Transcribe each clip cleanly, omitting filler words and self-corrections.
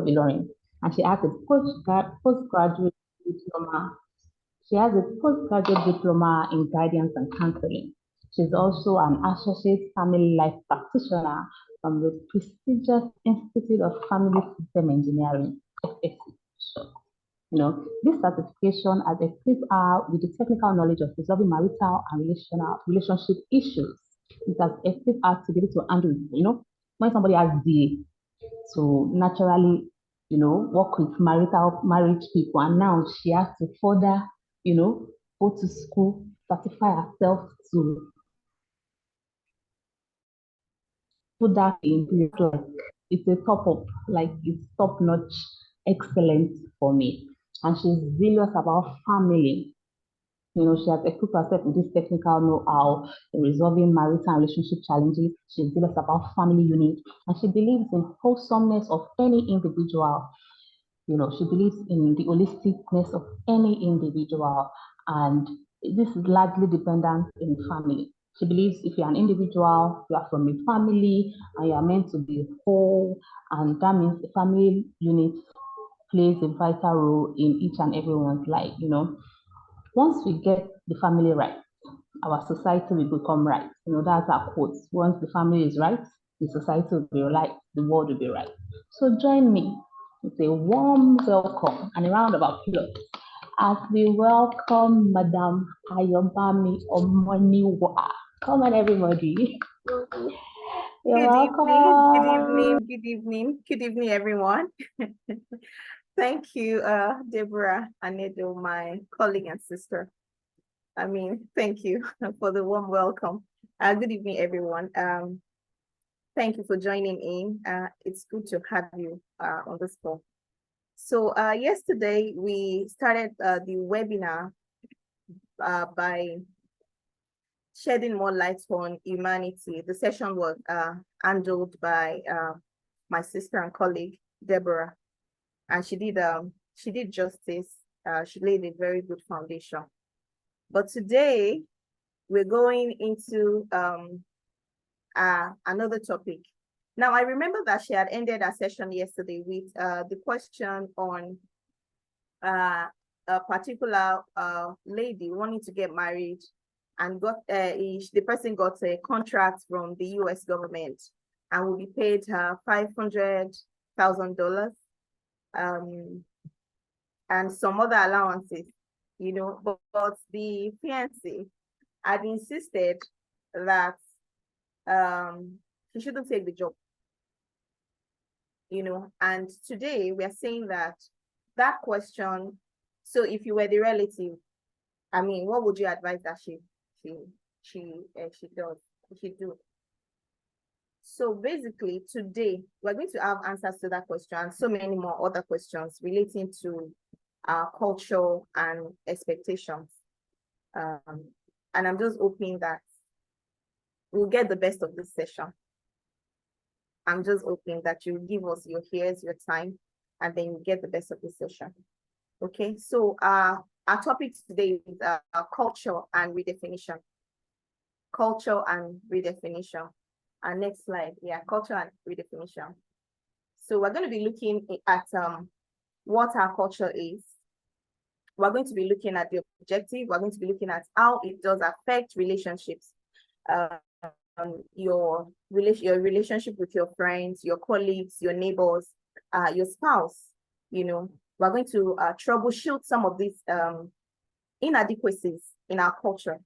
Ilorin, and she has a postgraduate diploma. She has a postgraduate diploma in guidance and counseling. She's also an associate family life practitioner from the prestigious Institute of Family System Engineering, FSC. This certification has equipped her with the technical knowledge of resolving marital and relationship issues. It has equipped her to be able to handle it. When somebody has DA, to naturally, work with marriage people, and now she has to further, go to school, certify herself to put that in place. Like it's a top up, like it's top notch, excellent for me. And she's zealous about family. She has equipped herself with this technical know-how in resolving marital and relationship challenges. She's zealous about family unit, and she believes in wholesomeness of any individual. She believes in the holisticness of any individual, and this is largely dependent in family. She believes if you're an individual, you are from a family, and you are meant to be whole, and that means the family unit plays a vital role in each and everyone's life. Once we get the family right, our society will become right. That's our quote. Once the family is right, the society will be right, the world will be right. So join me with a warm welcome and a round of applause as we welcome Madam AYOBAMI Omoniwa. Come on, everybody. You're welcome. Good evening, everyone. Thank you, Deborah Anedo, my colleague and sister. Thank you for the warm welcome. Good evening, everyone. Thank you for joining in. It's good to have you on this call. So yesterday we started the webinar by shedding more light on humanity. The session was handled by my sister and colleague, Deborah, and she did justice. She laid a very good foundation. But today we're going into another topic. Now, I remember that she had ended our session yesterday with the question on a particular lady wanting to get married, and the person got a contract from the US government and will be paid her $500,000 and some other allowances, but the fiancé had insisted that she shouldn't take the job, and today we are saying that question. So if you were the relative, what would you advise that she do? So basically today we're going to have answers to that question and so many more other questions relating to our culture and expectations. And I'm just hoping that we'll get the best of this session. I'm just hoping that you give us your ears, your time, and then you get the best of this session. Okay, so our topic today is culture and redefinition. Culture and redefinition. Our next slide, culture and redefinition. So we're going to be looking at what our culture is. We're going to be looking at the objective. We're going to be looking at how it does affect relationships. Your relationship with your friends, your colleagues, your neighbors, your spouse. We're going to troubleshoot some of these inadequacies in our culture,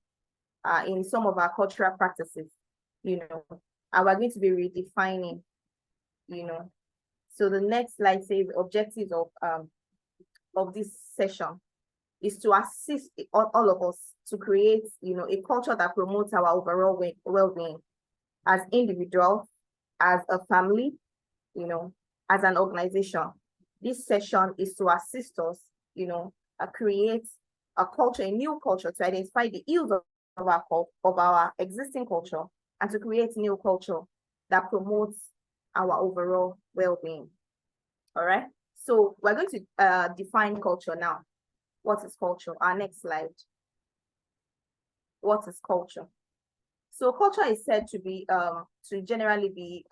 in some of our cultural practices, and we're going to be redefining, So the next slide says objectives of this session is to assist all of us to create, a culture that promotes our overall well-being as individuals, as a family, as an organization. This session is to assist us, create a culture, a new culture, to identify the ills of our existing culture and to create new culture that promotes our overall well-being. All right. So we're going to define culture now. What is culture? Our next slide. What is culture? So culture is said to be, to generally be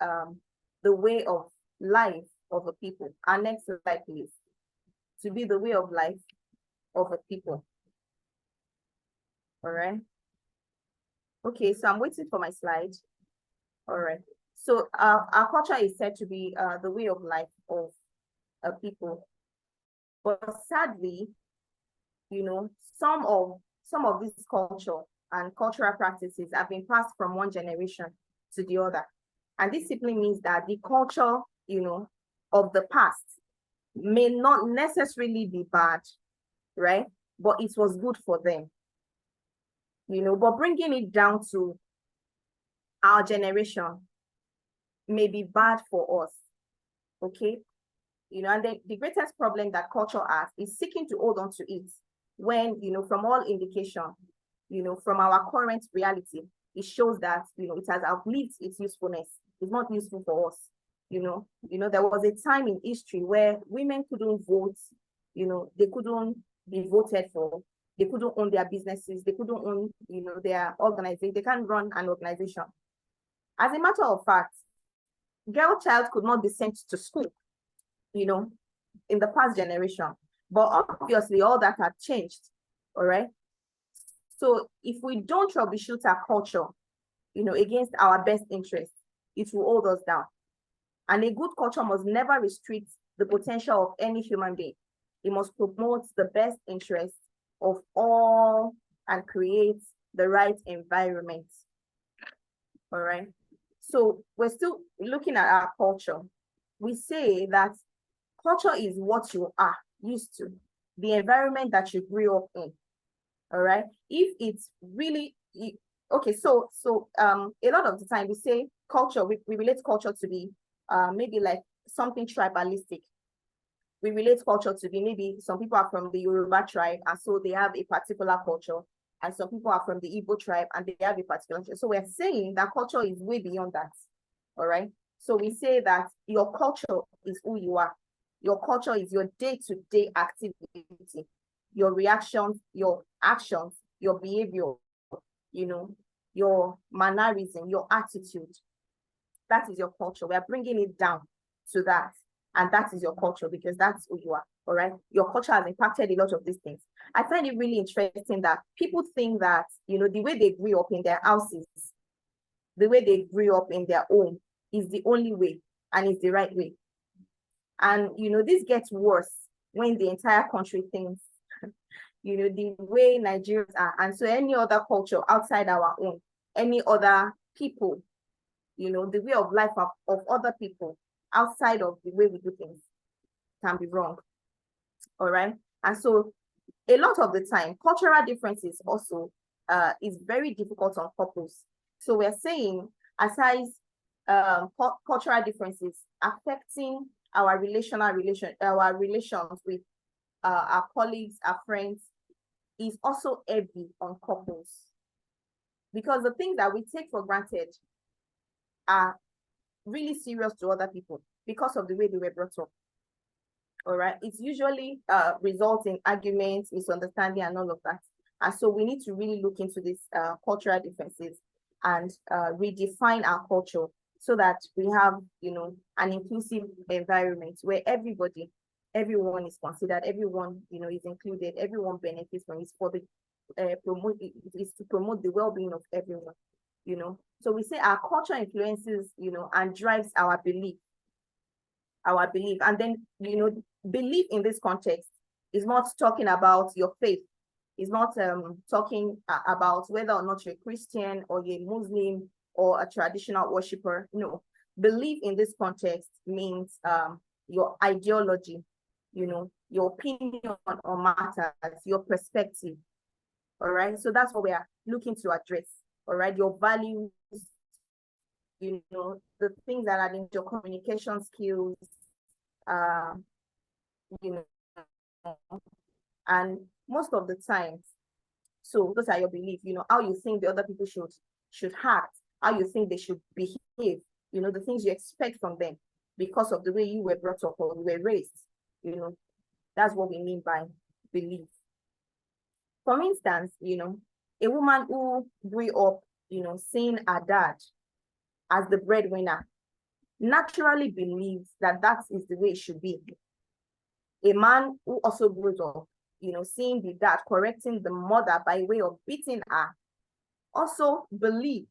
the way of life of a people. Our next slide, please. To be the way of life of a people. All right. Okay, so I'm waiting for my slide. All right. So our culture is said to be the way of life of a people. But sadly, you know, some of this culture and cultural practices have been passed from one generation to the other. And this simply means that the culture, you know, of the past may not necessarily be bad, right? But it was good for them, you know, but bringing it down to our generation may be bad for us, okay? You know, and the greatest problem that culture has is seeking to hold on to it when, you know, from all indication, you know, from our current reality, it shows that, you know, it has outlived its usefulness. It's not useful for us. You know, there was a time in history where women couldn't vote, you know, they couldn't be voted for, they couldn't own their businesses, they couldn't own, you know, their organization, they can't run an organization. As a matter of fact, girl child could not be sent to school, you know, in the past generation. But obviously, all that had changed, all right? So if we don't troubleshoot our culture, you know, against our best interests, it will hold us down. And a good culture must never restrict the potential of any human being. It must promote the best interests of all and create the right environment. All right. So we're still looking at our culture. We say that culture is what you are used to, the environment that you grew up in. All right. If it's really okay, so a lot of the time we say culture, we relate culture to be maybe like something tribalistic. We relate culture to be maybe some people are from the Yoruba tribe, and so they have a particular culture, and some people are from the Igbo tribe and they have a particular culture. So we're saying that culture is way beyond that. All right. So we say that your culture is who you are. Your culture is your day-to-day activity, your reactions, your actions, your behavior, you know, your mannerism, your attitude. That is your culture. We are bringing it down to that. And that is your culture because that's who you are. All right. Your culture has impacted a lot of these things. I find it really interesting that people think that, you know, the way they grew up in their houses, the way they grew up in their home is the only way and is the right way. And, you know, this gets worse when the entire country thinks, you know, the way Nigerians are. And so any other culture outside our own, any other people, you know, the way of life of other people outside of the way we do things can be wrong. All right. And so a lot of the time, cultural differences also is very difficult on couples. So we're saying, aside cultural differences affecting our relations with our colleagues, our friends, is also heavy on couples. Because the things that we take for granted are really serious to other people because of the way they were brought up. All right. It's usually results in arguments, misunderstanding, and all of that. And so we need to really look into these cultural differences and redefine our culture so that we have, you know, an inclusive environment where everyone is considered, everyone, you know, is included, everyone benefits from it for the to promote the well-being of everyone, you know. So we say our culture influences, you know, and drives our belief. And then, you know, belief in this context is not talking about your faith. It's not talking about whether or not you're a Christian or you're a Muslim or a traditional worshiper. No, belief in this context means your ideology, you know, your opinion on matters, your perspective. All right. So that's what we are looking to address. All right. Your values, you know, the things that are in your communication skills, you know, and most of the times, so those are your beliefs, you know, how you think the other people should act, how you think they should behave, you know, the things you expect from them because of the way you were brought up or you were raised, you know, that's what we mean by belief. For instance, you know, a woman who grew up, you know, seeing her dad as the breadwinner, naturally believes that that is the way it should be. A man who also grows up, seeing the dad correcting the mother by way of beating her, also believes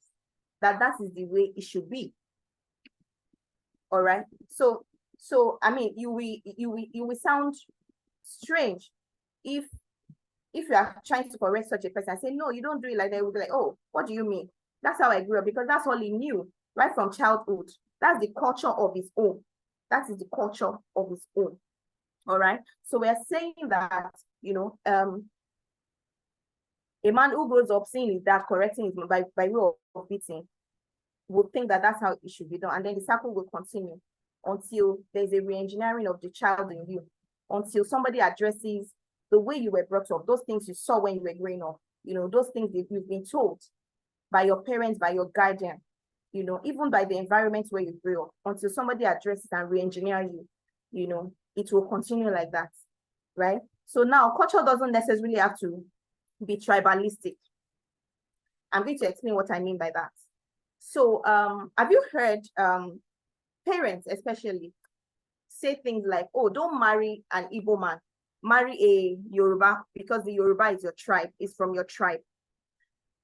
that that is the way it should be. All right. So I mean, you will sound strange if you are trying to correct such a person and say, no, you don't do it like that. It would be like, oh, what do you mean? That's how I grew up, because that's all he knew right from childhood. That's the culture of his own. That is the culture of his own. All right. So we're saying that, a man who grows up seeing his dad correcting his by way of beating would think that that's how it should be done. And then the cycle will continue until there's a re-engineering of the child in you, until somebody addresses the way you were brought up, those things you saw when you were growing up, those things that you've been told by your parents, by your guardian, even by the environment where you grew up, until somebody addresses and re-engineer you, it will continue like that, right? So now culture doesn't necessarily have to be tribalistic. I'm going to explain what I mean by that. So have you heard parents especially say things like, oh, don't marry an Igbo man, marry a Yoruba, because the Yoruba is your tribe, is from your tribe?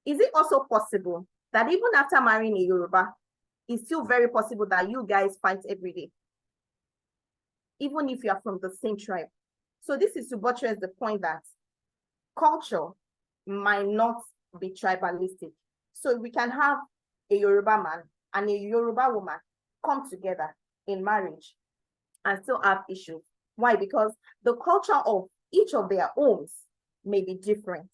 Is it also possible that even after marrying a Yoruba, it's still very possible that you guys fight every day, even if you are from the same tribe? So this is to buttress the point that culture might not be tribalistic. So we can have a Yoruba man and a Yoruba woman come together in marriage and still have issues. Why? Because the culture of each of their homes may be different.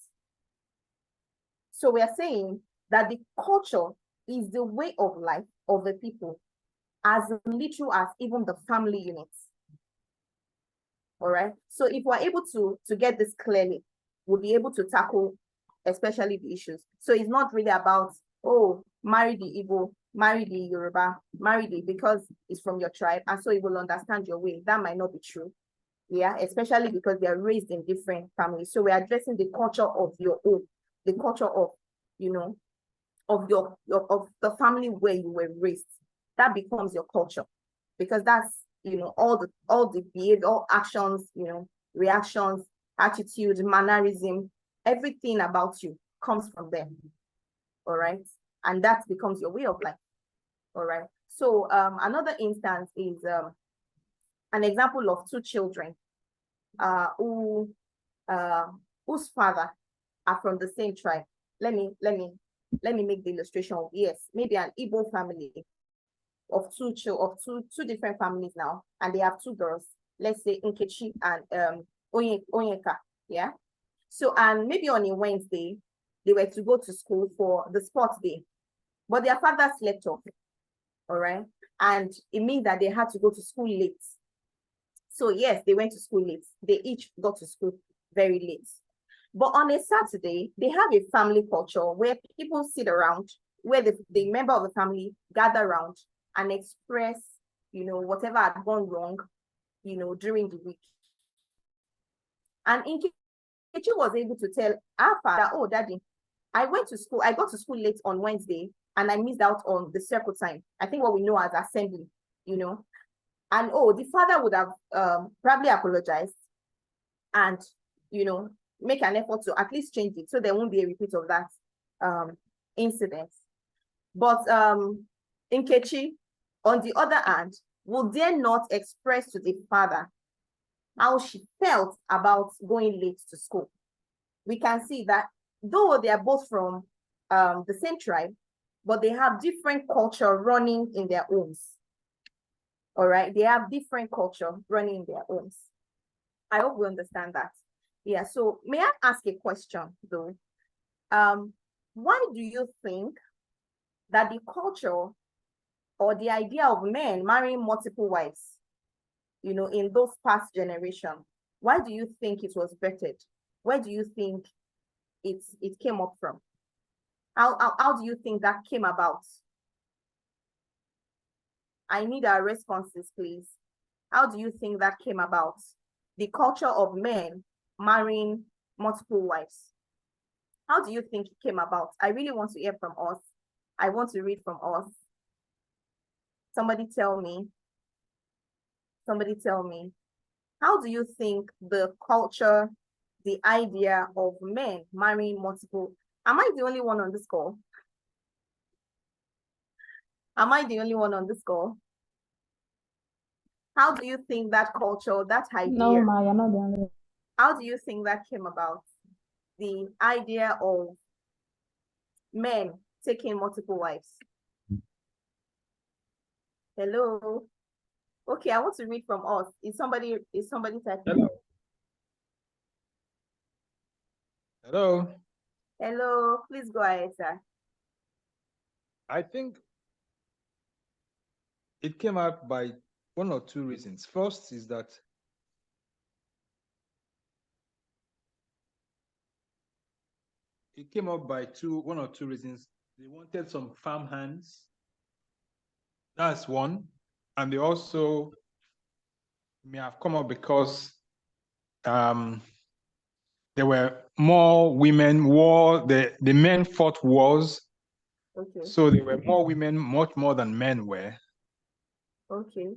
So we are saying that the culture is the way of life of the people, as literal as even the family units. All right. So if we're able to get this clearly, we'll be able to tackle especially the issues. So it's not really about, oh, marry the Igbo, marry the Yoruba, marry the, because it's from your tribe, and so it will understand your way. That might not be true. Yeah, especially because they are raised in different families. So we're addressing the culture of your own, the culture of, of of the family where you were raised. That becomes your culture, because that's, all the behavior, all actions, reactions, attitude, mannerism, everything about you comes from them. All right. And that becomes your way of life. All right. So another instance is an example of two children whose father are from the same tribe. Let me make the illustration of, yes, maybe an Igbo family of two different families now, and they have two girls. Let's say Nkechi and Onyeka. Yeah. So, and maybe on a Wednesday, they were to go to school for the sports day, but their father slept off. All right. And it means that they had to go to school late. So yes, they went to school late. They each got to school very late. But on a Saturday, they have a family culture where people sit around, where the member of the family gather around and express, whatever had gone wrong, during the week. And Nkechi was able to tell our father, oh, Daddy, I got to school late on Wednesday and I missed out on the circle time. I think what we know as assembly, And oh, the father would have probably apologized and, make an effort to at least change it so there won't be a repeat of that incident. But Nkechi, on the other hand, will dare not express to the father how she felt about going late to school. We can see that though they are both from the same tribe, but they have different culture running in their homes. All right, they have different culture running in their homes. I hope we understand that. Yeah, so may I ask a question though? Why do you think that the culture or the idea of men marrying multiple wives, in those past generations, why do you think it was vetted? Where do you think it came up from? How do you think that came about? I need our responses, please. How do you think that came about? The culture of men marrying multiple wives. How do you think it came about? I really want to hear from us. I want to read from us. Somebody tell me, how do you think the culture, the idea of men marrying multiple, am I the only one on this call? Am I the only one on this call? How do you think that culture, that idea, No, ma, you're not the only one. how do you think that came about? The idea of men taking multiple wives. Hello. Okay, I want to read from us. Is somebody typing? Hello. Hello. Hello, please go ahead, sir. I think it came out by one or two reasons. First is that it came up by one or two reasons. They wanted some farm hands. That's one. And they also may have come up because there were more women, the men fought wars. Okay. So there were more women, much more than men were. Okay.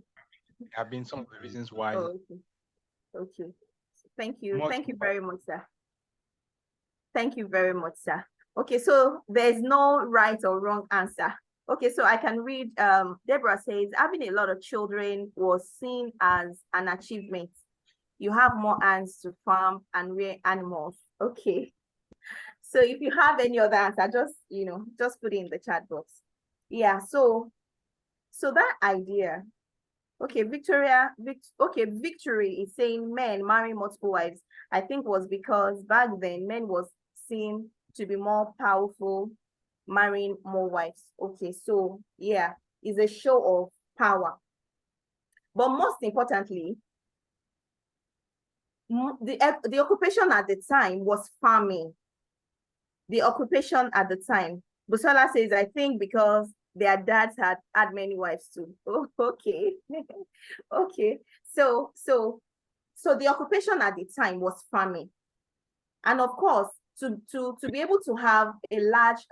Have been some of the reasons why. Oh, okay. Okay. Thank you. Much Thank you more. very much, sir. Thank you very much, sir. Okay, so there's no right or wrong answer. Okay, so I can read, Deborah says, having a lot of children was seen as an achievement. You have more hands to farm and rear animals. Okay. So if you have any other answer, just put it in the chat box. Yeah, so that idea. Okay, Victory is saying men marrying multiple wives, I think was because back then men was seen to be more powerful, marrying more wives. Okay, so yeah, it's a show of power. But most importantly, the occupation at the time was farming. The occupation at the time. Busola says, I think because their dads had many wives too. Oh, okay. Okay. So the occupation at the time was farming. And of course, to be able to have a large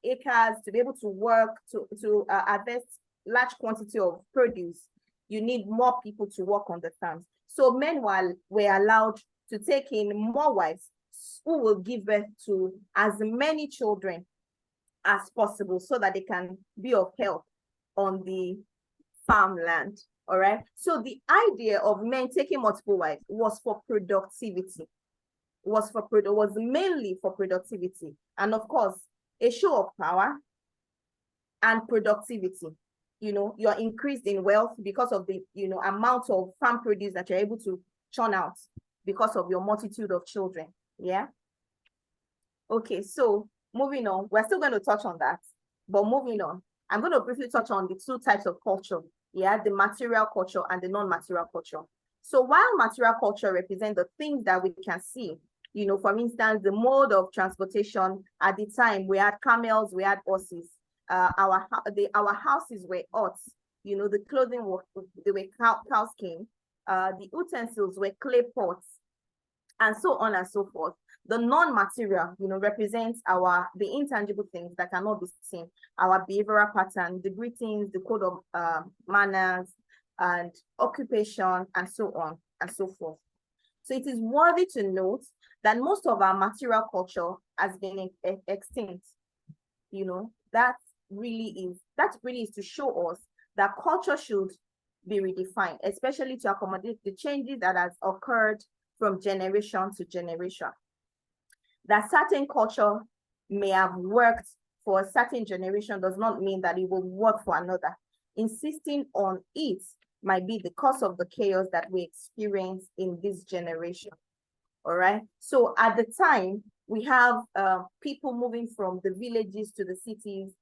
acres, to be able to work, to harvest large quantity of produce, you need more people to work on the farms. So men were allowed to take in more wives who will give birth to as many children as possible so that they can be of help on the farmland. All right. So the idea of men taking multiple wives was for productivity. Was mainly for productivity, and of course a show of power and productivity. You're increased in wealth because of the amount of farm produce that you're able to churn out because of your multitude of children. Yeah. Okay, so moving on, we're still going to touch on that, but moving on, I'm going to briefly touch on the two types of culture. Yeah, the material culture and the non-material culture. So while material culture represents the things that we can see, for instance, the mode of transportation at the time, we had camels, we had horses. Our houses were huts. The clothing they were cow skin. The utensils were clay pots, and so on and so forth. The non-material, represents the intangible things that cannot be seen, our behavioral pattern, the greetings, the code of manners, and occupation, and so on and so forth. So it is worthy to note that most of our material culture has been extinct. That really is to show us that culture should be redefined, especially to accommodate the changes that has occurred from generation to generation. That certain culture may have worked for a certain generation does not mean that it will work for another. Insisting on it might be the cause of the chaos that we experience in this generation. All right. So at the time, we have people moving from the villages to the cities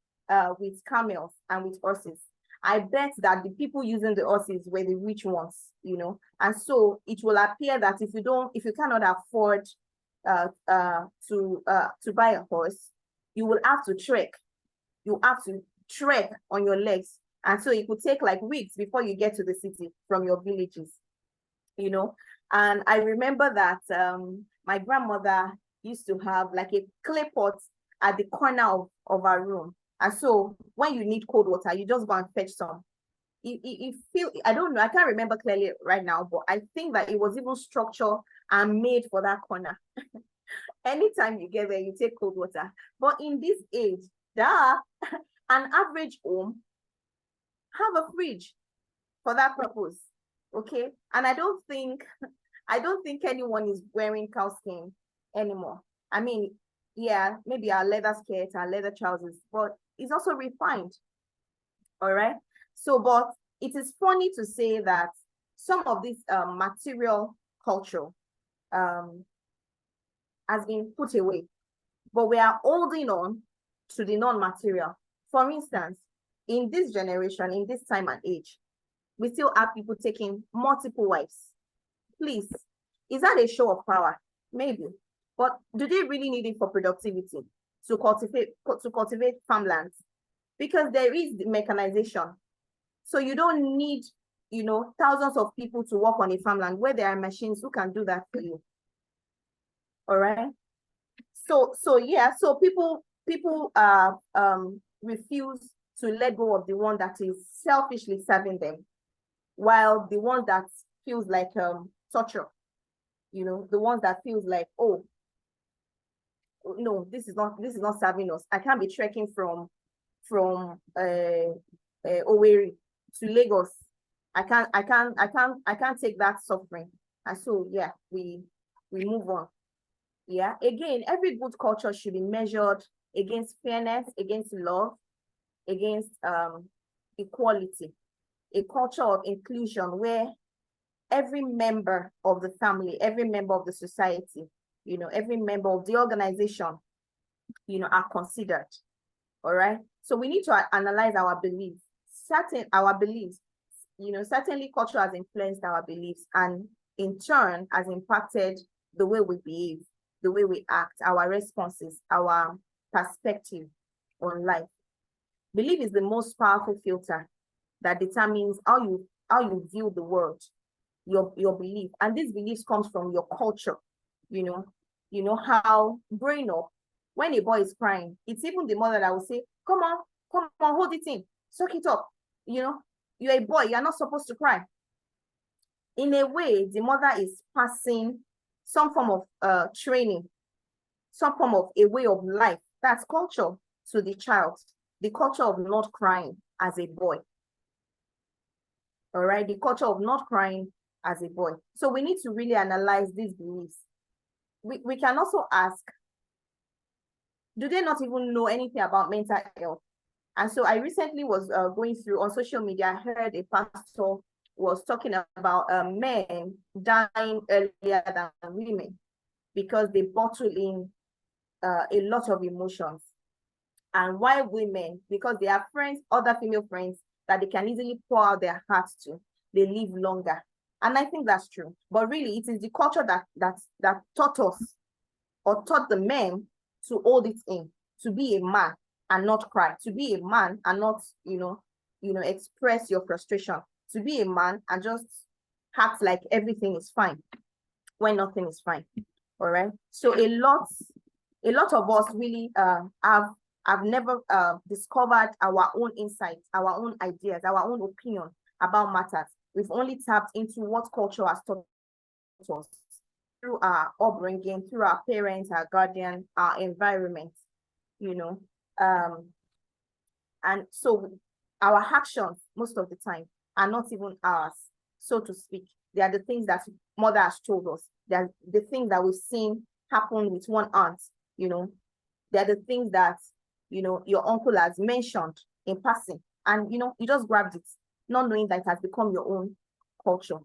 with camels and with horses. I bet that the people using the horses were the rich ones, and so it will appear that if you cannot afford to buy a horse, you will have to trek. You have to trek on your legs, and so it could take like weeks before you get to the city from your villages. And I remember that my grandmother used to have like a clay pot at the corner of our room, And so when you need cold water, you just go and fetch some. You feel, I don't know, I can't remember clearly right now, but I think that it was even structured and made for that corner. Anytime you get there, you take cold water. But in this age, an average home have a fridge for that purpose. Okay. And I don't think anyone is wearing cow skin anymore. I mean, yeah, maybe our leather skirts, our leather trousers, but it's also refined. All right. So, but it is funny to say that some of this material culture has been put away, but we are holding on to the non-material. For instance, in this generation, in this time and age, we still have people taking multiple wives. Please, is that a show of power? Maybe. But do they really need it for productivity, to cultivate farmlands? Because there is the mechanization. So you don't need, thousands of people to work on a farmland where there are machines who can do that for you. All right. So yeah, so people refuse to let go of the one that is selfishly serving them, while the one that feels like torture, the ones that feels like, oh no, this is not serving us. I can't be trekking from Owerri to Lagos. I can't take that suffering. And so yeah, we move on. Yeah, again, every good culture should be measured against fairness, against love, against equality, a culture of inclusion where every member of the family, every member of the society, every member of the organization, are considered. All right. So we need to analyze our beliefs. Certainly culture has influenced our beliefs and in turn has impacted the way we behave, the way we act, our responses, our perspective on life. Belief is the most powerful filter that determines how you view the world, your belief. And this beliefs comes from your culture. How growing up, when a boy is crying, it's even the mother that will say, come on, hold it in, suck it up. You're a boy, you're not supposed to cry. In a way, the mother is passing some form of training, some form of a way of life, that's culture, to the child, the culture of not crying as a boy. All right, the culture of not crying as a boy. So we need to really analyze these beliefs. We can also ask, do they not even know anything about mental health? And so I recently was going through on social media, I heard a pastor was talking about men dying earlier than women because they bottle in a lot of emotions. And why women, because they have friends, other female friends that they can easily pour out their hearts to, they live longer. And I think that's true. But really, it is the culture that taught us or taught the men to hold it in, to be a man and not cry, to be a man and not, express your frustration, to be a man and just act like everything is fine when nothing is fine. All right. So a lot of us really have never discovered our own insights, our own ideas, our own opinion about matters. We've only tapped into what culture has taught us through our upbringing, through our parents, our guardian, our environment, and so our actions most of the time are not even ours, so to speak. They are the things that mother has told us. They are the things that we've seen happen with one aunt, they are the things that, your uncle has mentioned in passing, and, you just grabbed it, not knowing that it has become your own culture.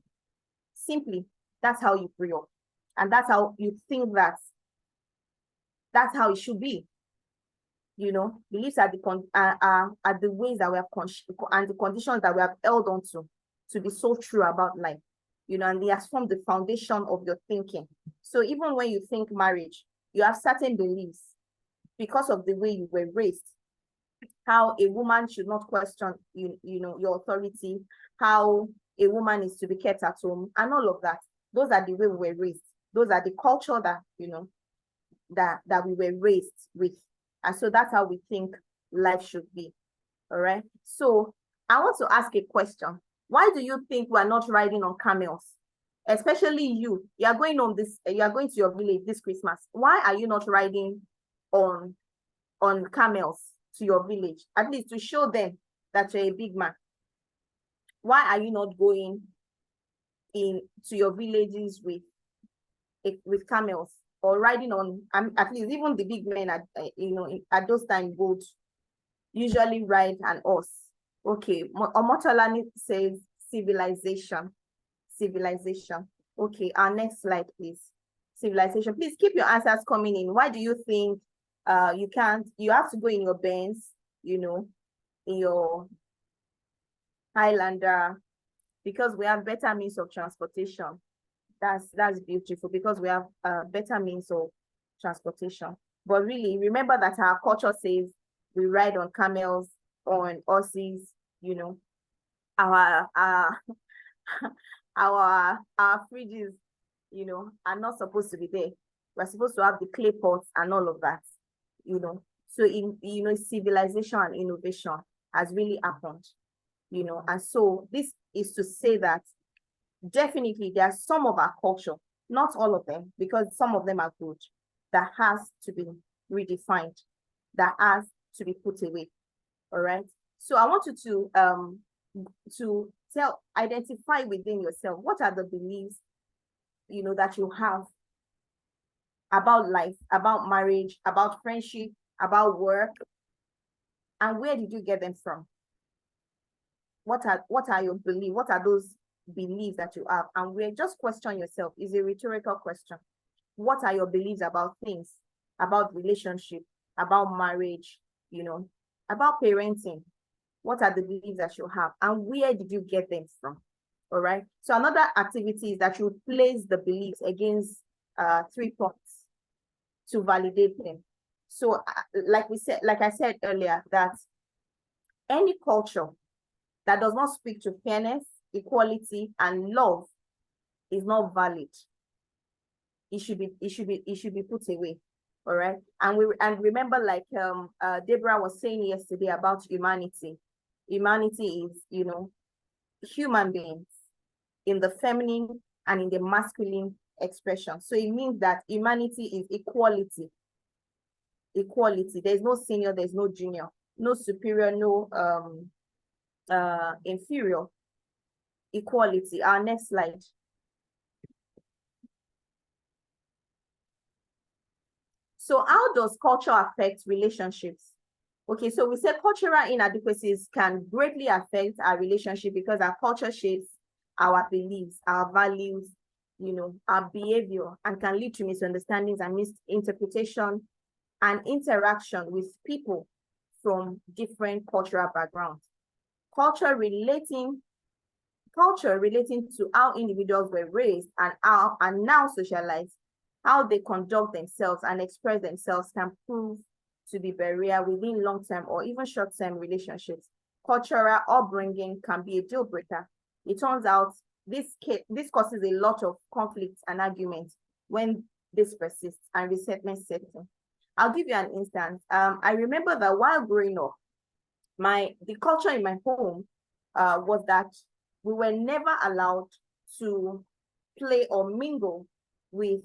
Simply, that's how you grew up. And that's how you think that's how it should be. Beliefs are the ways that we have and the conditions that we have held on to be so true about life. And they have formed the foundation of your thinking. So even when you think marriage, you have certain beliefs because of the way you were raised, how a woman should not question, your authority, how a woman is to be kept at home, and all of that. Those are the way we were raised. Those are the culture that, that we were raised with. And so that's how we think life should be. All right. So I want to ask a question. Why do you think we are not riding on camels? Especially you are going you are going to your village this Christmas. Why are you not riding on camels to your village? At least to show them that you're a big man. Why are you not going to your villages with camels, or riding on, at least even the big men at those times would usually ride an horse? Okay, Omotolani says civilization. Okay, our next slide, please. Civilization. Please keep your answers coming in. Why do you think you have to go in your Benz, in your Highlander, because we have better means of transportation? That's beautiful, because we have better means of transportation. But really, remember that our culture says we ride on camels, on horses, our our fridges, are not supposed to be there. We're supposed to have the clay pots and all of that, So civilization and innovation has really happened, and so this is to say that definitely there are some of our culture, not all of them, because some of them are good, that has to be redefined, that has to be put away. All right. So I want you to identify within yourself, what are the beliefs, that you have about life, about marriage, about friendship, about work, and where did you get them from? What are your beliefs? What are those beliefs that you have? And where, just question yourself. Is a rhetorical question. What are your beliefs about things, about relationship, about marriage, about parenting? What are the beliefs that you have, and where did you get them from? All right. So another activity is that you place the beliefs against 3 points to validate them. So like I said earlier, that any culture that does not speak to fairness, equality, and love is not valid. It should be put away. All right. And remember, like Deborah was saying yesterday about humanity. Humanity is, human beings in the feminine and in the masculine expression. So it means that humanity is equality. Equality. There's no senior, there's no junior, no superior, no inferior. Equality. Our next slide. So how does culture affect relationships? Okay, so we said cultural inadequacies can greatly affect our relationship because our culture shapes our beliefs, our values, our behavior, and can lead to misunderstandings and misinterpretation and interaction with people from different cultural backgrounds. Culture relating to how individuals were raised and now socialized, how they conduct themselves and express themselves, can prove to be barrier within long-term or even short-term relationships. Cultural upbringing can be a deal breaker. It turns out this causes a lot of conflicts and arguments when this persists and resentment sets in. I'll give you an instance. I remember that while growing up, the culture in my home was that we were never allowed to play or mingle with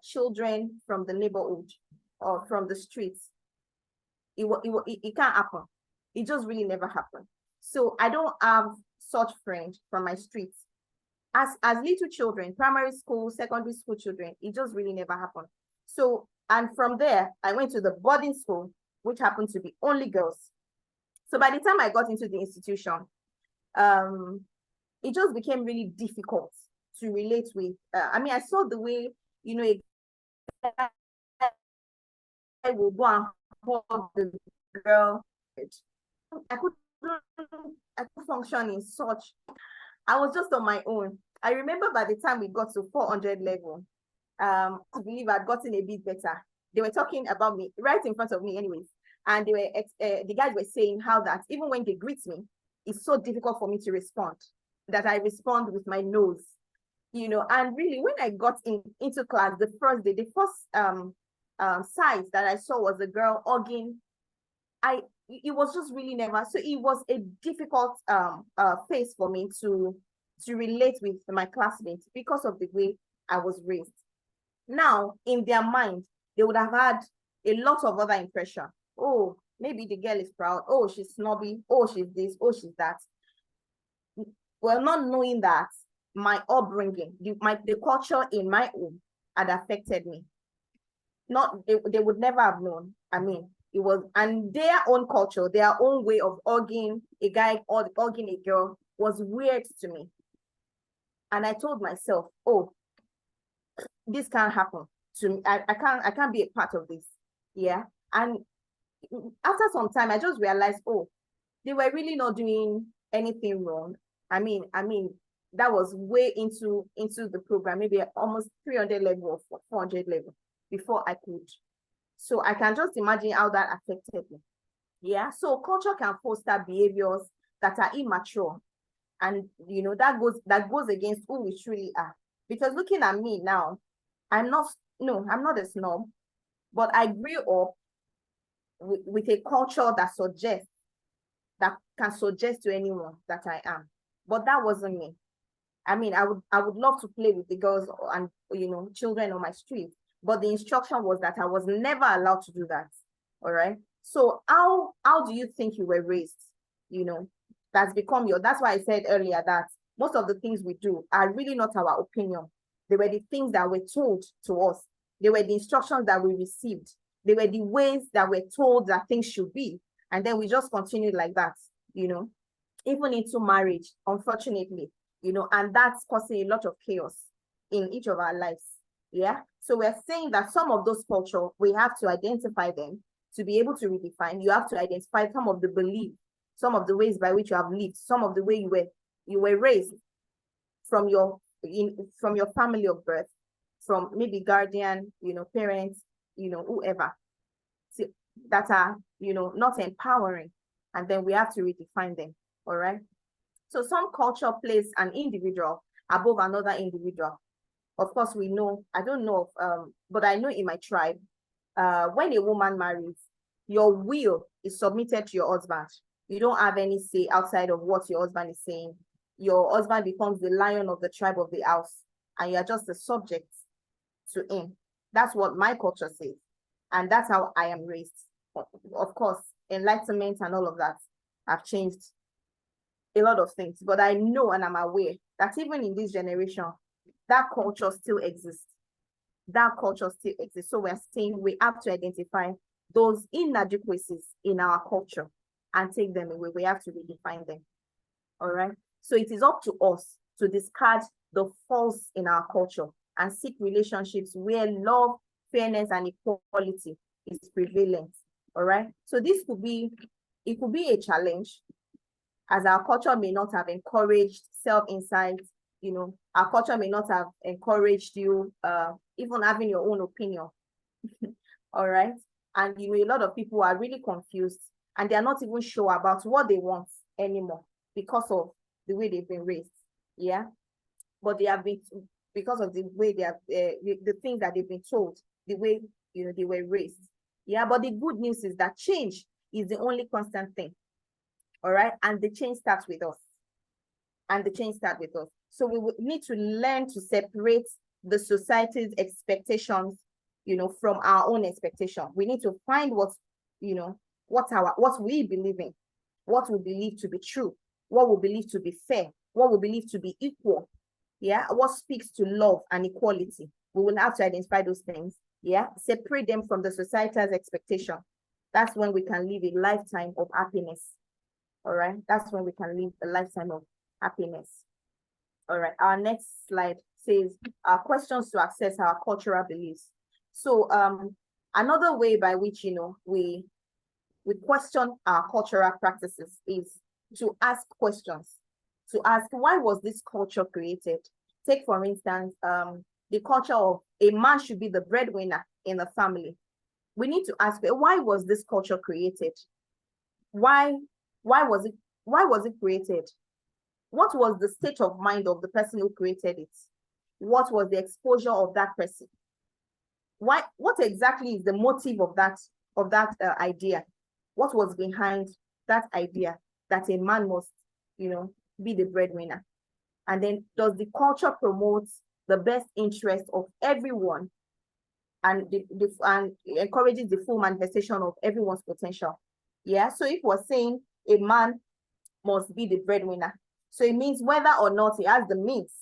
children from the neighborhood or from the streets. It can't happen. It just really never happened. So I don't have such friends from my streets. As little children, primary school, secondary school children, it just really never happened. So, and from there, I went to the boarding school, which happened to be only girls. So by the time I got into the institution, it just became really difficult to relate with. I saw the way, I will go and hug the girl. I couldn't function in such. I was just on my own. I remember by the time we got to 400 level, I believe I'd gotten a bit better. They were talking about me right in front of me anyways. And they were the guys were saying how that even when they greet me, it's so difficult for me to respond, that I respond with my nose, and really when I got into class the first day, the first sight that I saw was a girl hugging. it was just really never. So it was a difficult phase for me to relate with my classmates because of the way I was raised. Now, in their mind, they would have had a lot of other impression. Oh, maybe the girl is proud. Oh, she's snobby. Oh, she's this. Oh, she's that. Well, not knowing that my upbringing, the culture in my home had affected me. Not they would never have known. I mean, it was, and their own culture, their own way of hugging a guy or hugging a girl was weird to me. And I told myself, oh, this can't happen to me. I can't be a part of this. Yeah. And after some time, I just realized, oh, they were really not doing anything wrong. I mean, that was way into the program, maybe almost 300 level or 400 level before I could. So I can just imagine how that affected me. Yeah. So culture can foster behaviors that are immature. And that goes against who we truly are. Because looking at me now, I'm not a snob, but I grew up with a culture that can suggest to anyone that I am. But that wasn't me. I mean, I would love to play with the girls and children on my street, but the instruction was that I was never allowed to do that. All right. So how do you think you were raised? That's why I said earlier that most of the things we do are really not our opinion. They were the things that were told to us. They were the instructions that we received. They were the ways that we're told that things should be. And then we just continued like that, even into marriage, unfortunately, and that's causing a lot of chaos in each of our lives. Yeah. So we're saying that some of those cultures, we have to identify them to be able to redefine. You have to identify some of the beliefs, some of the ways by which you have lived, some of the way you were raised from your family of birth, from maybe guardian, parents, whoever, that are, not empowering. And then we have to redefine them. All right. So some culture places an individual above another individual. Of course, we know, I don't know, but I know in my tribe, when a woman marries, your will is submitted to your husband. You don't have any say outside of what your husband is saying. Your husband becomes the lion of the tribe of the house, and you're just a subject to him. That's what my culture says. And that's how I am raised. Of course, enlightenment and all of that have changed a lot of things. But I know and I'm aware that even in this generation, that culture still exists. That culture still exists. So we're saying we have to identify those inadequacies in our culture and take them away. We have to redefine them. All right. So it is up to us to discard the false in our culture and seek relationships where love, fairness, and equality is prevalent. All right. So this could be a challenge, as our culture may not have encouraged self-insight. Our culture may not have encouraged you even having your own opinion. All right. And a lot of people are really confused and they are not even sure about what they want anymore because of the way they've been raised. Yeah. But they have been, because of the way they have the things that they've been told, the way they were raised. Yeah. But the good news is that change is the only constant thing. All right. And the change starts with us. So we would need to learn to separate the society's expectations, from our own expectation. We need to find what we believe in, what we believe to be true, what we believe to be fair, what we believe to be equal. Yeah. What speaks to love and equality. We will have to identify those things. Yeah. Separate them from the society's expectation. That's when we can live a lifetime of happiness. All right. That's when we can live a lifetime of happiness. All right. Our next slide says questions to access our cultural beliefs. So another way by which we question our cultural practices is to ask questions. To ask, why was this culture created? Take for instance the culture of a man should be the breadwinner in the family. We need to ask, why was this culture created? Why was it created? What was the state of mind of the person who created it? What was the exposure of that person? What exactly is the motive of that idea? what was behind that idea that a man must, be the breadwinner? And then does the culture promote the best interest of everyone and and encourages the full manifestation of everyone's potential? Yeah, so if we're saying a man must be the breadwinner, so it means whether or not he has the means,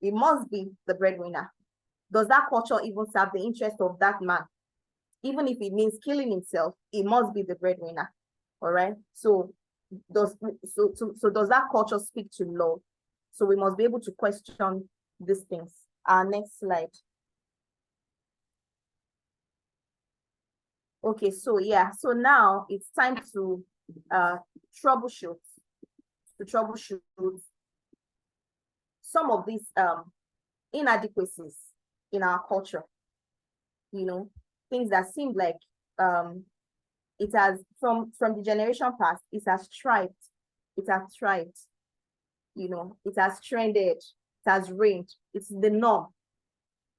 he must be the breadwinner. Does that culture even serve the interest of that man? Even if it means killing himself, he must be the breadwinner. All right. So does that culture speak to love? So we must be able to question these things. Next slide. Okay, so yeah, so now it's time to troubleshoot some of these inadequacies in our culture. Things that seem like it has from the generation past, it has thrived, it has trended, it has reigned, it's the norm.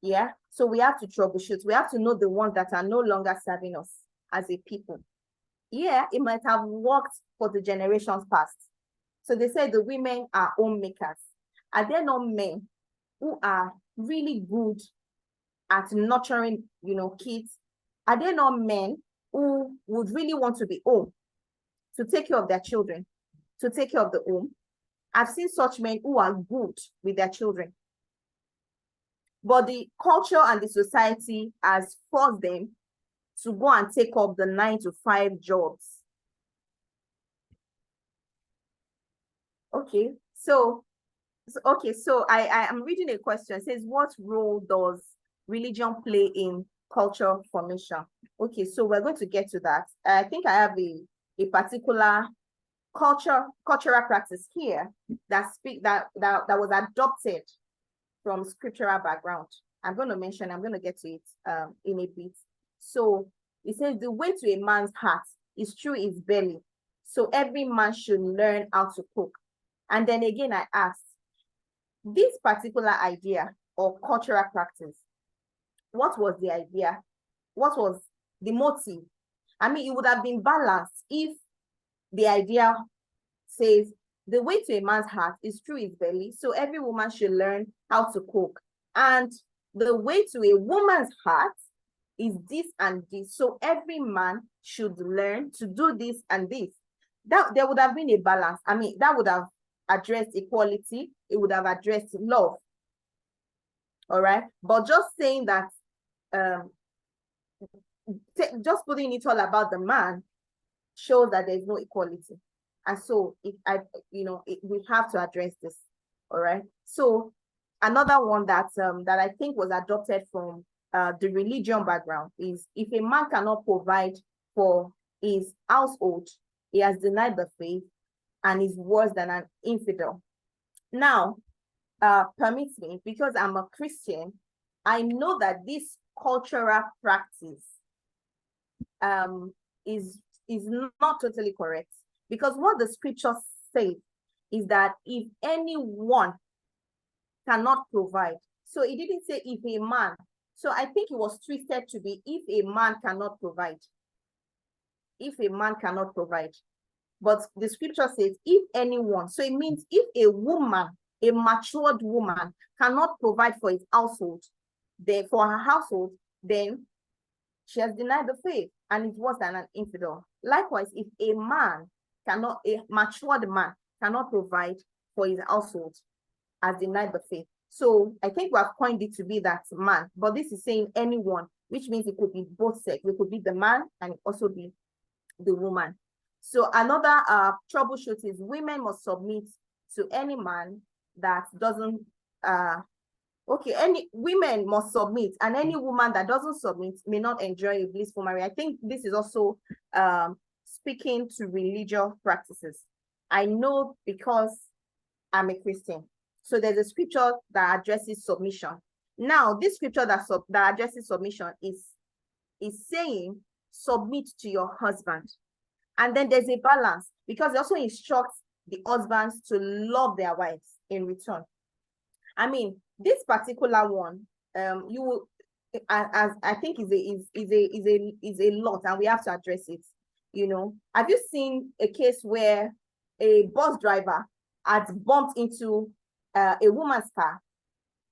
Yeah, so we have to troubleshoot. We have to know the ones that are no longer serving us as a people. Yeah, it might have worked for the generations past. So they say the women are homemakers. Are there not men who are really good at nurturing, kids? Are there not men who would really want to be home to take care of their children, to take care of the home? I've seen such men who are good with their children. But the culture and the society has forced them to go and take up the 9-to-5 jobs. Okay, so I am reading a question. It says, what role does religion play in culture formation? Okay, so we're going to get to that. I think I have a particular cultural practice here that was adopted from scriptural background. I'm going to get to it in a bit. So it says the way to a man's heart is through his belly. So every man should learn how to cook. And then again, I asked, this particular idea or cultural practice, what was the idea? What was the motive? I mean, it would have been balanced if the idea says the way to a man's heart is through his belly. So every woman should learn how to cook. And the way to a woman's heart is this and this. So every man should learn to do this and this. That there would have been a balance. I mean, that would have addressed equality. It would have addressed love. All right. But just saying that, just putting it all about the man shows that there's no equality. And so we have to address this. All right. So another one that I think was adopted from the religion background is, if a man cannot provide for his household, he has denied the faith and is worse than an infidel. Now, permit me, because I'm a Christian, I know that this cultural practice is not totally correct, because what the scripture says is that if anyone cannot provide, so it didn't say if a man. So I think it was twisted to be if a man cannot provide. If a man cannot provide. But the scripture says if anyone. So it means if a woman, a matured woman, cannot provide for his household, then for her household, then she has denied the faith and is worse than an infidel. Likewise, if a matured man cannot provide for his household, has denied the faith. So I think we have coined it to be that man, but this is saying anyone, which means it could be both sex. It could be the man and also be the woman. So another troubleshoot is women must submit to any man that doesn't, any women must submit, and any woman that doesn't submit may not enjoy a blissful marriage. I think this is also speaking to religious practices. I know because I'm a Christian. So there's a scripture that addresses submission. Now, this scripture that addresses submission is saying submit to your husband. And then there's a balance, because it also instructs the husbands to love their wives in return. I mean, this particular one, as I think is a lot, and we have to address it. have you seen a case where a bus driver had bumped into a woman's car,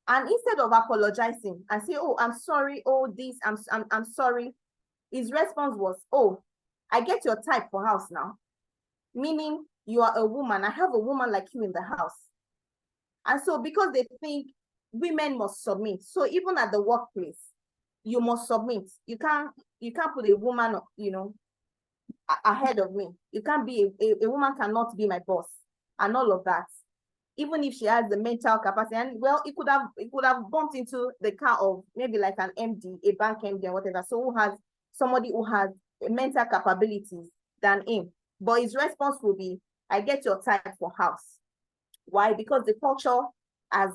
and instead of apologizing and say, oh, I'm sorry, oh, this, I'm sorry, his response was, oh, I get your type for house now. Meaning you are a woman, I have a woman like you in the house. And so because they think women must submit, so even at the workplace, you must submit. You can't put a woman, ahead of me. You can't be a woman cannot be my boss and all of that. Even if she has the mental capacity, and well, it could have bumped into the car of maybe like an MD, a bank MD or whatever. So somebody who has mental capabilities than him. But his response will be, I get your type for house. Why? Because the culture has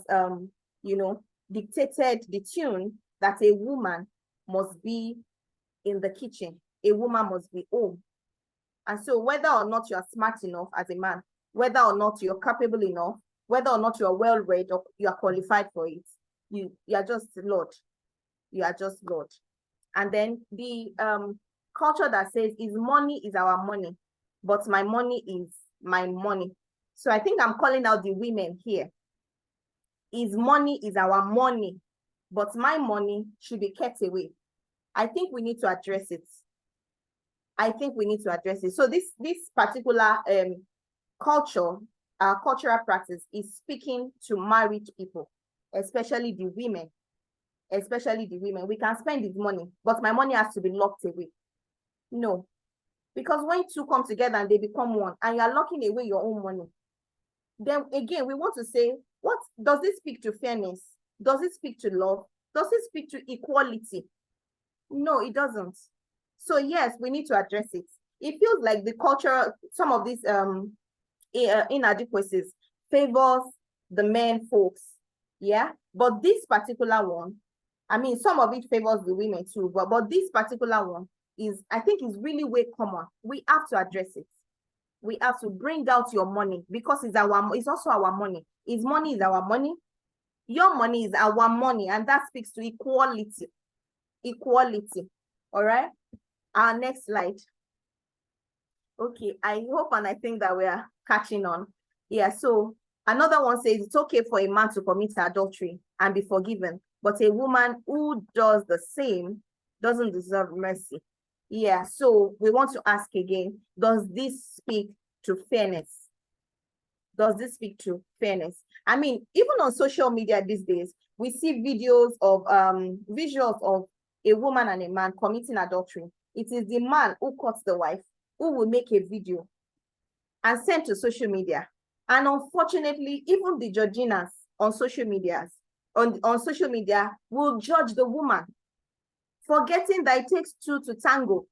dictated the tune that a woman must be in the kitchen, a woman must be home. And so whether or not you are smart enough as a man, whether or not you're capable enough, whether or not you're well-read or you are qualified for it, you are just Lord. You are just Lord. And then the culture that says money is our money, but my money is my money. So I think I'm calling out the women here. Money is our money, but my money should be kept away. I think we need to address it. So this particular cultural practice is speaking to married people, especially the women. We can spend this money, but my money has to be locked away. No, because when two come together and they become one, and you are locking away your own money, then again, we want to say, what does this speak to fairness? Does it speak to love? Does it speak to equality? No, it doesn't. So yes, we need to address it. It feels like the culture, some of these inadequacies favors the men folks, yeah? But this particular one, I mean, some of it favors the women too, but this particular one I think is really way common. We have to address it. We have to bring out your money because it's also our money. His money is our money. Your money is our money, and that speaks to equality. Equality. All right. Our next slide. Okay, I hope and I think that we are catching on. Yeah, so another one says it's okay for a man to commit adultery and be forgiven, but a woman who does the same doesn't deserve mercy. Yeah, so we want to ask again, does this speak to fairness? Does this speak to fairness? I mean, even on social media these days, we see visuals of a woman and a man committing adultery. It is the man who cuts the wife who will make a video and send to social media. And unfortunately, even the judginas on social media will judge the woman, forgetting that it takes two to tango.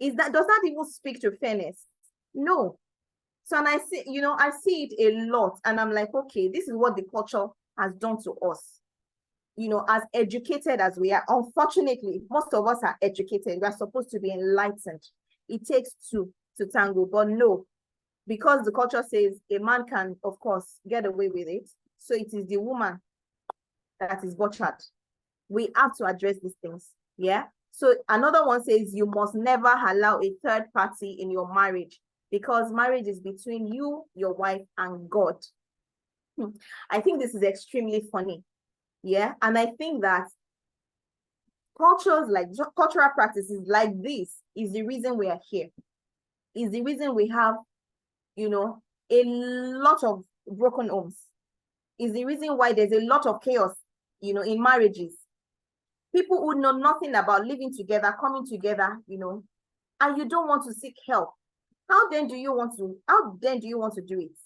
Does that even speak to fairness? No. So, and I see it a lot, and I'm like, okay, this is what the culture has done to us. As educated as we are, unfortunately, most of us are educated. We are supposed to be enlightened. It takes two to tango, but no, because the culture says a man can, of course, get away with it. So it is the woman that is butchered. We have to address these things. Yeah. So another one says you must never allow a third party in your marriage because marriage is between you, your wife, and God. I think this is extremely funny. Yeah, and I think that cultural practices like this is the reason we are here. Is the reason we have, a lot of broken homes. Is the reason why there's a lot of chaos, in marriages. People who know nothing about living together, coming together, and you don't want to seek help. How then do you want to do it?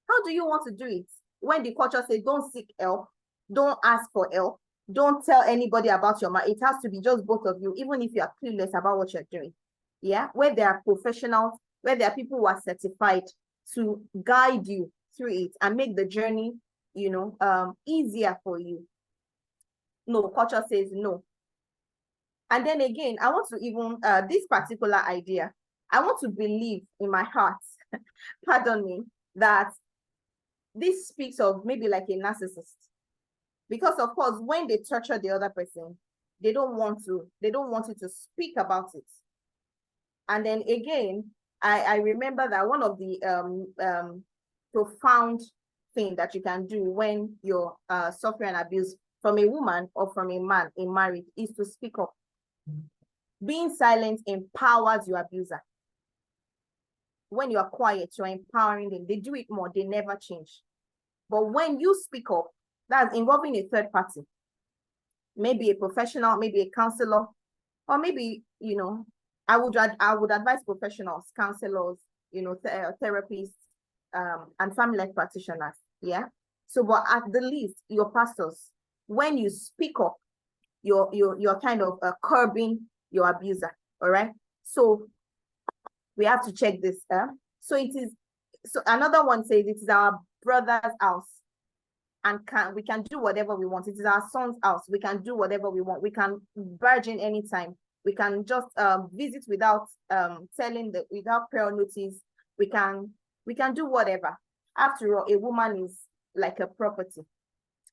How do you want to do it when the culture says don't seek help? Don't ask for help. Don't tell anybody about your marriage. It has to be just both of you, even if you are clueless about what you're doing. Yeah, where there are professionals, where there are people who are certified to guide you through it and make the journey, easier for you. No, culture says no. And then again, I want to even, this particular idea, I want to believe in my heart, pardon me, that this speaks of maybe like a narcissist. Because of course, when they torture the other person, they don't want you to speak about it. And then again, I remember that one of the profound thing that you can do when you're suffering abuse from a woman or from a man in marriage is to speak up. Being silent empowers your abuser. When you are quiet, you're empowering them. They do it more, they never change. But when you speak up, that's involving a third party, maybe a professional, maybe a counselor, or maybe, you know, I would advise professionals, counselors, you know, therapists, and family life practitioners. Yeah. So, but at the least, your pastors, when you speak up, you're kind of curbing your abuser. All right. So we have to check this. So it is. So another one says it is our brother's house, and we can do whatever we want. It is our son's house. We can do whatever we want. We can barge in anytime. We can just visit without without prior notice. We can do whatever. After all, a woman is like a property.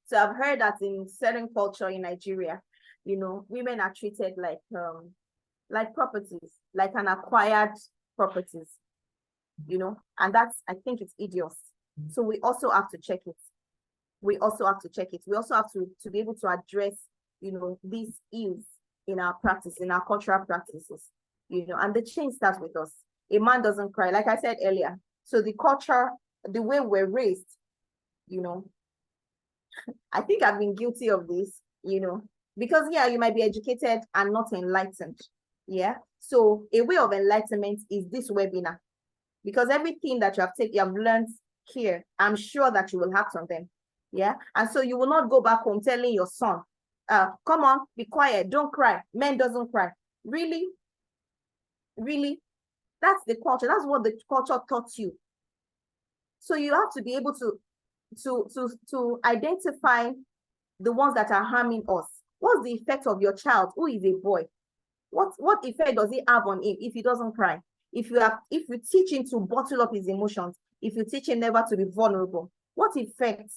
So I've heard that in certain culture in Nigeria, you know, women are treated like properties, like an acquired properties, you know, and that's, I think it's idiot. So we also have to check it. We also have to be able to address, you know, these ills in our practice, in our cultural practices, you know, and the change starts with us. A man doesn't cry, like I said earlier. So the culture, the way we're raised, you know, I think I've been guilty of this, you know, because yeah, you might be educated and not enlightened. Yeah. So a way of enlightenment is this webinar, because everything that you have learned here, I'm sure that you will have some of them. Yeah. And so you will not go back home telling your son, come on, be quiet, don't cry. Men doesn't cry. Really? Really? That's the culture. That's what the culture taught you. So you have to be able to identify the ones that are harming us. What's the effect of your child who is a boy? What effect does it have on him if he doesn't cry? If you teach him to bottle up his emotions, if you teach him never to be vulnerable, what effect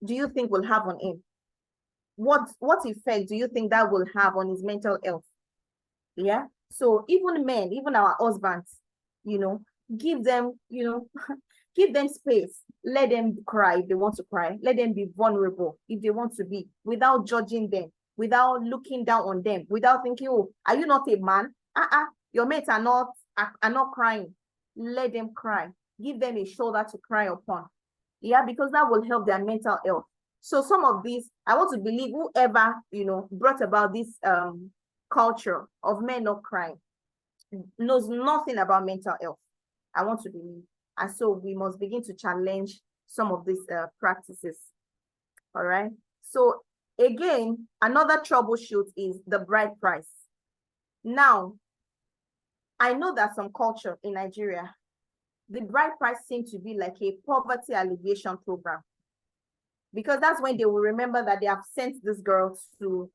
do you think will have on him? What effect do you think that will have on his mental health? Yeah. So even men, even our husbands, you know, give them, you know, give them space. Let them cry if they want to cry. Let them be vulnerable if they want to be, without judging them, without looking down on them, without thinking, oh, are you not a man? Your mates are not crying. Let them cry. Give them a shoulder to cry upon. Yeah, because that will help their mental health. So some of these, I want to believe whoever, you know, brought about this culture of men not crying knows nothing about mental health. I want to believe. And so we must begin to challenge some of these practices. All right. So again, another troubleshoot is the bride price. Now, I know that some culture in Nigeria, the bride price seems to be like a poverty alleviation program, because that's when they will remember that they have sent this girl to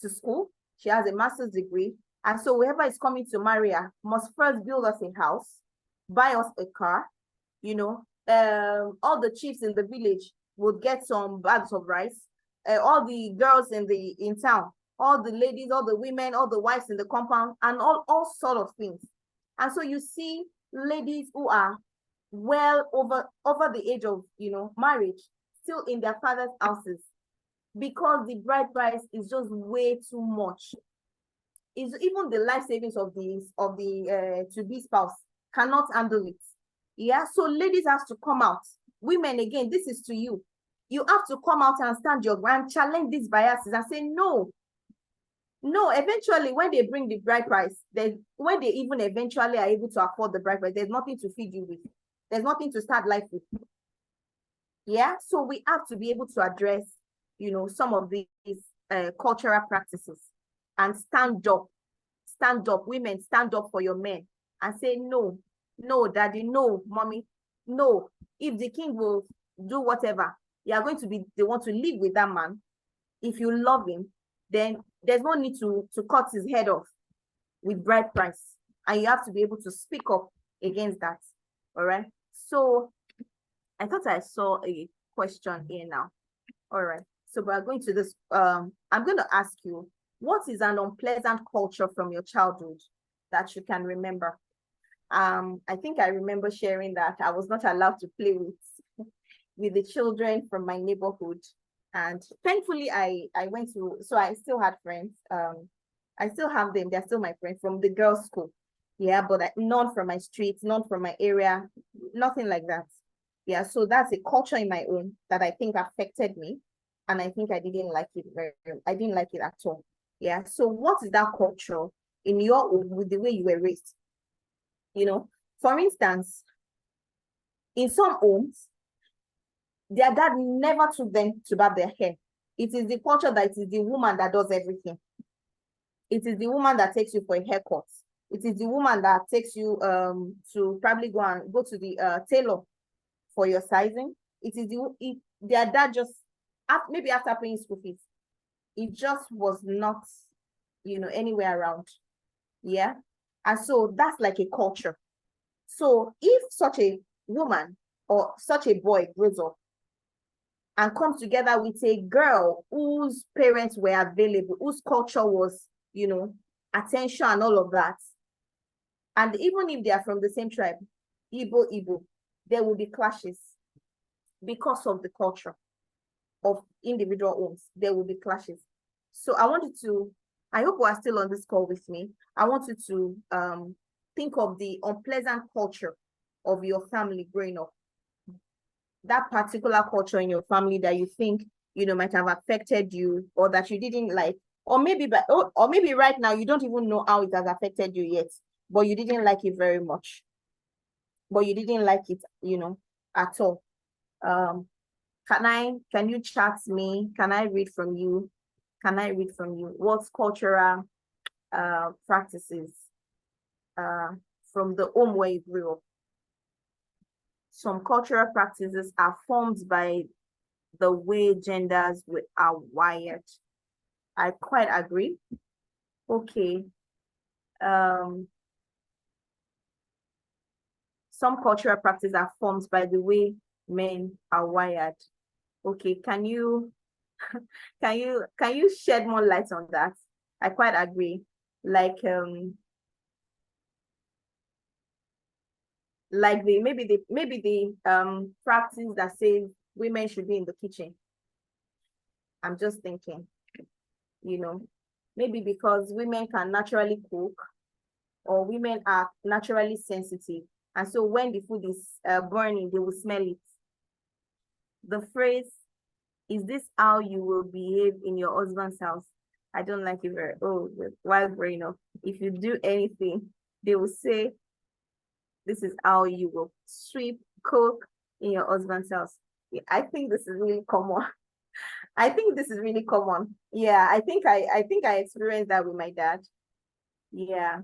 school. She has a master's degree. And so whoever is coming to marry her must first build us a house, buy us a car, you know, all the chiefs in the village would get some bags of rice. All the girls in town, all the ladies, all the women, all the wives in the compound, and all sort of things. And so you see ladies who are well over the age of, you know, marriage, still in their father's houses, because the bride price is just way too much. Is even the life savings of the to-be spouse cannot handle it. Yeah, so ladies have to come out. Women, again, this is to you. You have to come out and stand your ground, challenge these biases and say no. No, eventually, when they bring the bride price, when they even eventually are able to afford the bride price, there's nothing to feed you with. There's nothing to start life with. Yeah, so we have to be able to address, you know, some of these cultural practices and stand up. Stand up, women, stand up for your men and say no, no, daddy, no, mommy, no. If the king will do whatever, you are going to be the one to live with that man. If you love him, then there's no need to cut his head off with bride price. And you have to be able to speak up against that. All right. So I thought I saw a question here now. All right. So we're going to this. I'm going to ask you, What is an unpleasant culture from your childhood that you can remember? I think I remember sharing that I was not allowed to play with the children from my neighborhood. And thankfully I went to, so I still had friends. I still have them, they're still my friends from the girls' school. Yeah, but none from my street, none from my area, nothing like that. Yeah, so that's a culture in my own that I think affected me. And I think I didn't like it I didn't like it at all. Yeah, so what is that culture in your own with the way you were raised? You know, for instance, in some homes, their dad never took them to barb their hair. It is the culture that it is the woman that does everything. It is the woman that takes you for a haircut. It is the woman that takes you to probably go to the tailor for your sizing. It is their dad just, maybe after paying school fees, it just was not, anywhere around. Yeah. And so that's like a culture. So if such a woman or such a boy grows up and comes together with a girl whose parents were available, whose culture was, attention and all of that, and even if they are from the same tribe, Igbo, there will be clashes because of the culture of individual homes. There will be clashes. So I hope we are still on this call with me. I want you to think of the unpleasant culture of your family growing up. That particular culture in your family that you think, might have affected you, or that you didn't like, or maybe right now you don't even know how it has affected you yet, but you didn't like it very much. But you didn't like it, at all. Can you chat me? Can I read from you? What's cultural practices from the home where you grew up? Some cultural practices are formed by the way genders are wired. I quite agree. Okay. Some cultural practices are formed by the way men are wired. Okay, can you shed more light on that? I quite agree. Like the practice that says women should be in the kitchen. I'm just thinking, maybe because women can naturally cook, or women are naturally sensitive, and so when the food is burning, they will smell it. The phrase, "Is this how you will behave in your husband's house?" I don't like it very, while growing up. If you do anything, they will say, "This is how you will sweep, cook in your husband's house." I think this is really common. I think this is really common. Yeah, I think I experienced that with my dad. Yeah.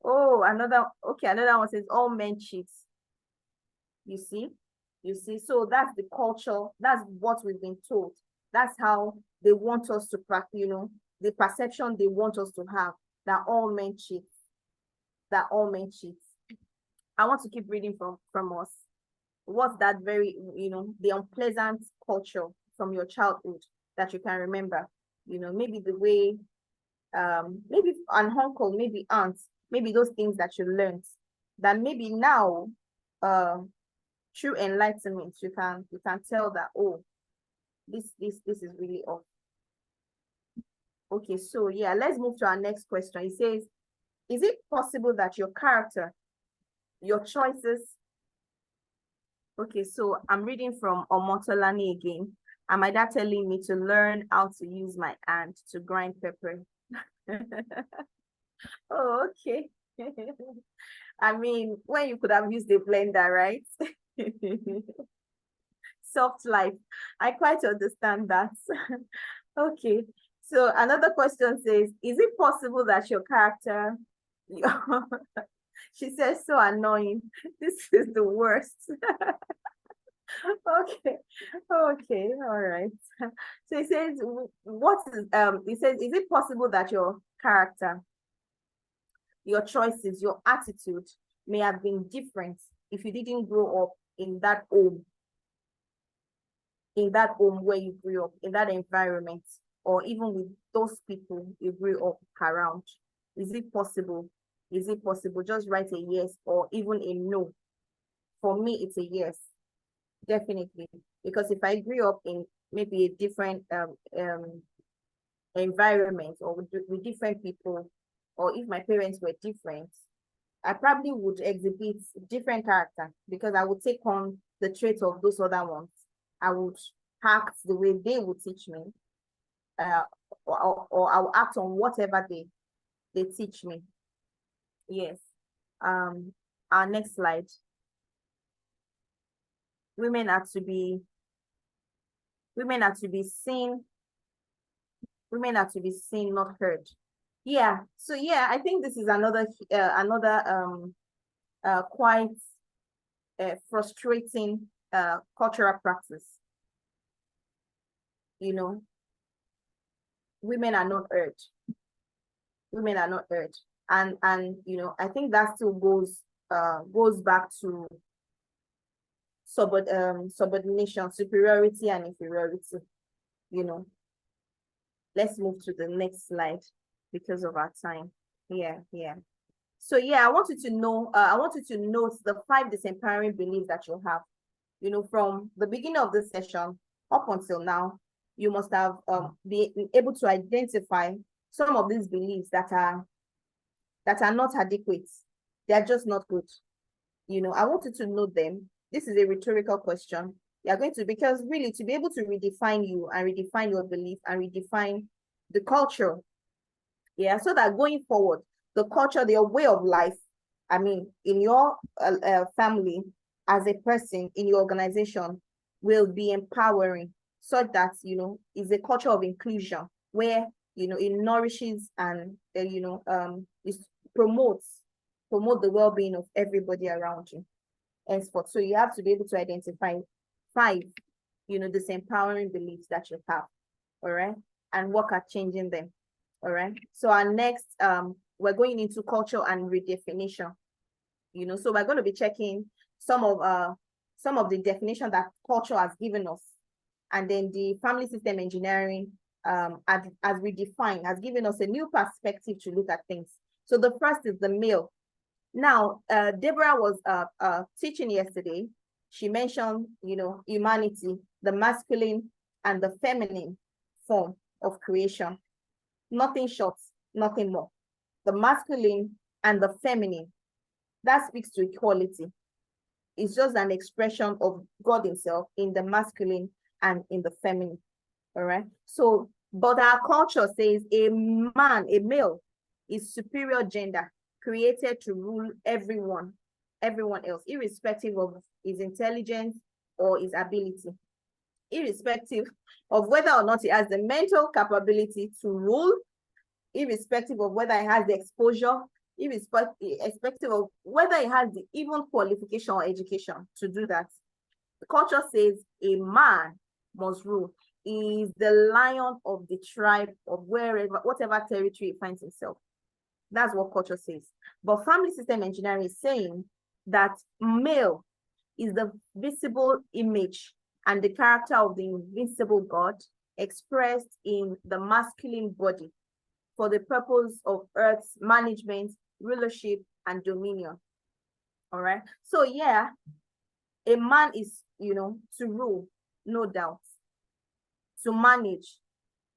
Oh, another one says all men cheat. You see? So that's the culture, that's what we've been told. That's how they want us to practice, the perception they want us to have, that all men cheat. I want to keep reading from us. What's that very, the unpleasant culture from your childhood that you can remember? Maybe the way, maybe an uncle, maybe aunt, maybe those things that you learned that maybe now, through enlightenment, you can tell that, oh, this is really off. Okay, so yeah, let's move to our next question. It says, is it possible that your character, your choices, okay, so I'm reading from Omotolani again. And my dad telling me to learn how to use my hand to grind pepper. Oh, okay. I mean, when you could have used a blender, right? Soft life. I quite understand that. Okay. So another question says, is it possible that your character, she says, so annoying. This is the worst. Okay. Okay. All right. So it says, is it possible that your character, your choices, your attitude may have been different if you didn't grow up in that home where you grew up, in that environment? or even with those people you grew up around? Is it possible? Is it possible? Just write a yes or even a no. For me, it's a yes, definitely. Because if I grew up in maybe a different environment or with different people, or if my parents were different, I probably would exhibit different character because I would take on the traits of those other ones. I would act the way they would teach me, or I will act on whatever they teach me. Yes. Our next slide. Women are to be seen. Women are to be seen, not heard. Yeah. So yeah, I think this is another quite frustrating cultural practice. You know, women are not heard. Women are not heard, and you know, I think that still goes back to subordination, superiority, and inferiority. You know, let's move to the next slide because of our time. Yeah. So yeah, I want you to know. I want you to note the 5 disempowering beliefs that you have. You know, from the beginning of this session up until now, you must have been able to identify some of these beliefs that are not adequate. They are just not good. You know, I want you to note them. This is a rhetorical question. You are going to, because really to be able to redefine you and redefine your belief and redefine the culture, yeah, so that going forward, the culture, your way of life, I mean, in your family, as a person, in your organization, will be empowering, so that, you know, is a culture of inclusion where, you know, it nourishes and, it promotes the well-being of everybody around you. Henceforth, so you have to be able to identify 5, you know, disempowering beliefs that you have, all right, and work at changing them, all right. So our next, we're going into culture and redefinition. You know, so we're going to be checking some of the definition that culture has given us, and then the family system engineering as redefined has given us a new perspective to look at things. So the first is the male. Now, Deborah was teaching yesterday. She mentioned, you know, humanity, the masculine and the feminine form of creation. Nothing short, nothing more. The masculine and the feminine, that speaks to equality. It's just an expression of God himself in the masculine and in the feminine, all right? So, but our culture says a male, is superior gender, created to rule everyone else, irrespective of his intelligence or his ability, irrespective of whether or not he has the mental capability to rule, irrespective of whether he has the exposure, irrespective of whether he has the even qualification or education to do that. The culture says a man must rule. He is the lion of the tribe of whatever territory he finds himself. That's what culture says. But family system engineering is saying that male is the visible image and the character of the invincible God expressed in the masculine body for the purpose of earth's management, rulership, and dominion. All right. So yeah, a man is, you know, to rule, no doubt. To manage,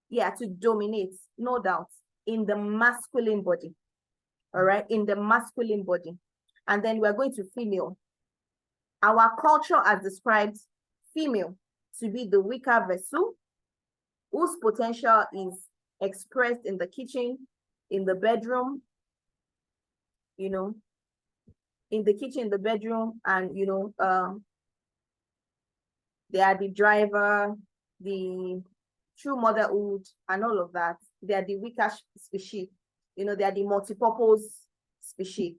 yeah, to dominate, no doubt, in the masculine body. All right, in the masculine body. And then we're going to female. Our culture has described female to be the weaker vessel whose potential is expressed in the kitchen, in the bedroom, you know, in the kitchen, in the bedroom, and, you know, they are the driver, the true motherhood, and all of that. They are the weaker species. You know, they are the multi-purpose species.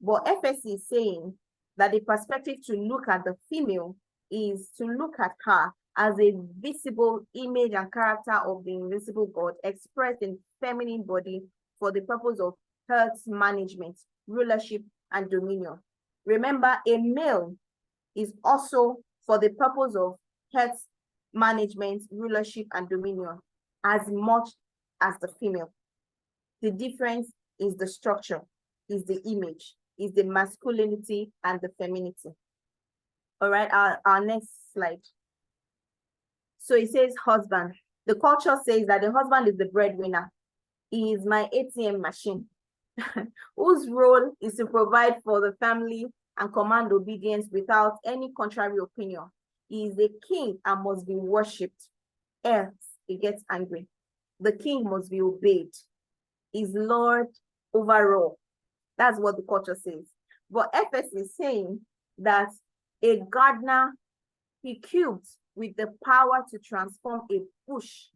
But FSC is saying that the perspective to look at the female is to look at her as a visible image and character of the invisible God expressed in feminine body for the purpose of earth's management, rulership, and dominion. Remember, a male is also for the purpose of earth's management, rulership, and dominion. as much as the female. The difference is the structure, is the image, is the masculinity and the femininity. All right, our next slide. So it says husband. The culture says that the husband is the breadwinner. He is my ATM machine, whose role is to provide for the family and command obedience without any contrary opinion. He is a king and must be worshipped, else he gets angry. The king must be obeyed. Is Lord over all. That's what the culture says. But FS is saying that a gardener, he cubed with the power to transform a bush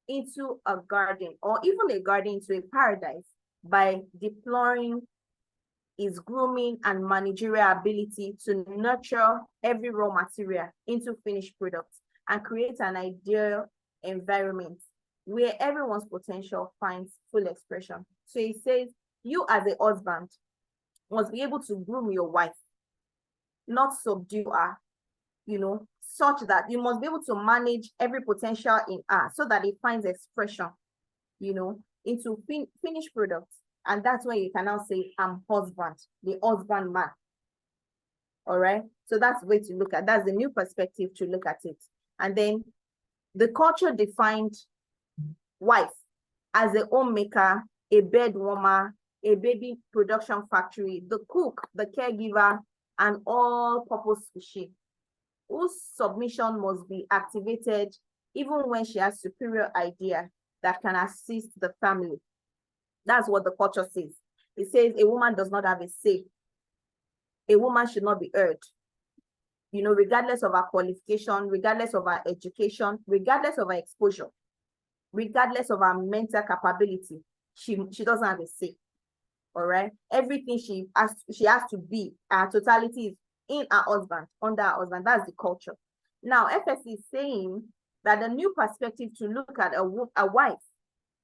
into a garden, or even a garden into a paradise, by deploying his grooming and managerial ability to nurture every raw material into finished products and create an ideal environment where everyone's potential finds full expression. So he says, you as a husband must be able to groom your wife, not subdue her, such that you must be able to manage every potential in her so that it finds expression, into finished products. And that's when you can now say, I'm husband, the husband man. All right. So that's the way to look at, that's the new perspective to look at it. And then the culture defined wife as a homemaker, a bed warmer, a baby production factory, the cook, the caregiver, and all-purpose she, whose submission must be activated even when she has superior idea that can assist the family. That's what the culture says. It says a woman does not have a say. A woman should not be heard. Regardless of her qualification, regardless of her education, regardless of her exposure, regardless of her mental capability, she doesn't have a say. All right. Everything she has to be, her totality is in her husband, under her husband. That's the culture. Now, FS is saying that the new perspective to look at a wife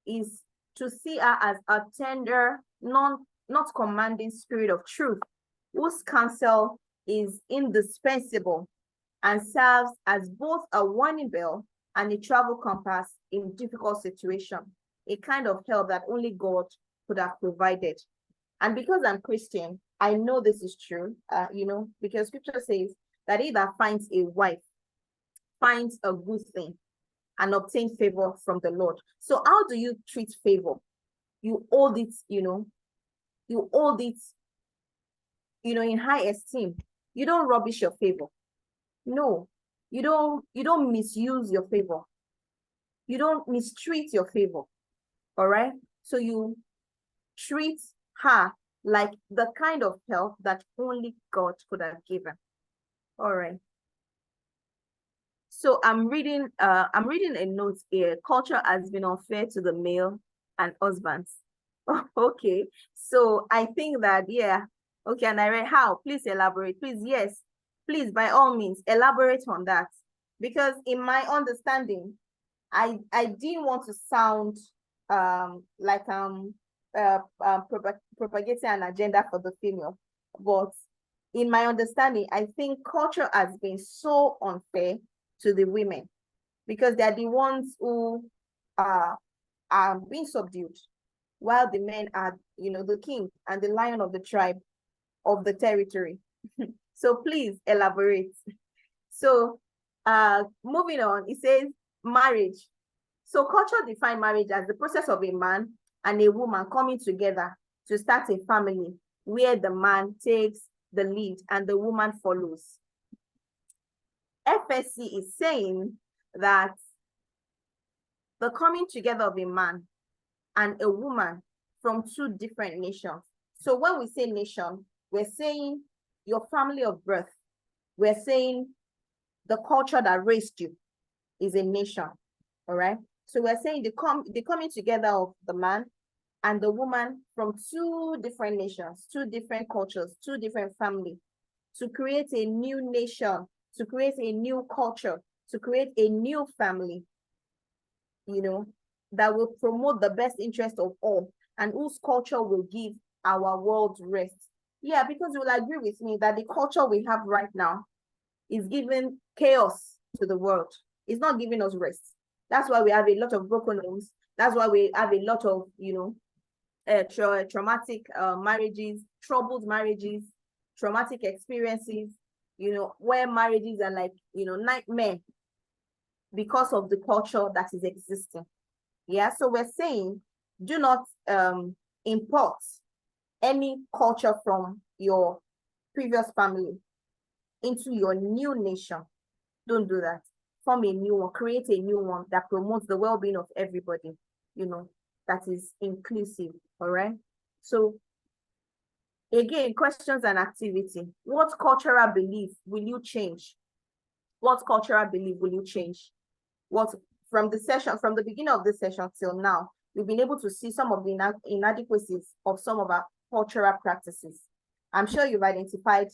is to see her as a tender, not commanding spirit of truth, whose counsel is indispensable and serves as both a warning bell and a travel compass in difficult situations, a kind of help that only God could have provided. And because I'm Christian, I know this is true, because scripture says that he that finds a wife finds a good thing and obtains favor from the Lord. So how do you treat favor? You hold it, you hold it, in high esteem. You don't rubbish your favor. No, you don't misuse your favor. You don't mistreat your favor. All right. So you treat her like the kind of help that only God could have given. All right. So I'm reading a note here. Culture has been unfair to the male and husbands. Okay. So I think that, yeah. Okay, and I read how. Please elaborate. Please, yes. Please, by all means, elaborate on that. Because in my understanding, I didn't want to sound like propagating an agenda for the female. But in my understanding, I think culture has been so unfair to the women because they're the ones who are being subdued, while the men are, the king and the lion of the tribe of the territory. So please elaborate. So moving on, it says marriage. So culture defines marriage as the process of a man and a woman coming together to start a family where the man takes the lead and the woman follows. FSC is saying that the coming together of a man and a woman from two different nations. So when we say nation, we're saying your family of birth. We're saying the culture that raised you is a nation, all right? So we're saying the coming together of the man and the woman from two different nations, two different cultures, two different families, to create a new nation, to create a new culture, to create a new family, that will promote the best interest of all and whose culture will give our world rest. Yeah, because you will agree with me that the culture we have right now is giving chaos to the world. It's not giving us rest. That's why we have a lot of broken homes. That's why we have a lot of, traumatic marriages, troubled marriages, traumatic experiences, where marriages are like, nightmare because of the culture that is existing. Yeah, so we're saying do not import any culture from your previous family into your new nation. Don't do that. Form a new one, create a new one that promotes the well-being of everybody, that is inclusive. All right. So again, questions and activity. What cultural belief will you change? What cultural belief will you change? From the beginning of this session till now, we've been able to see some of the inadequacies of some of our cultural practices. I'm sure you've identified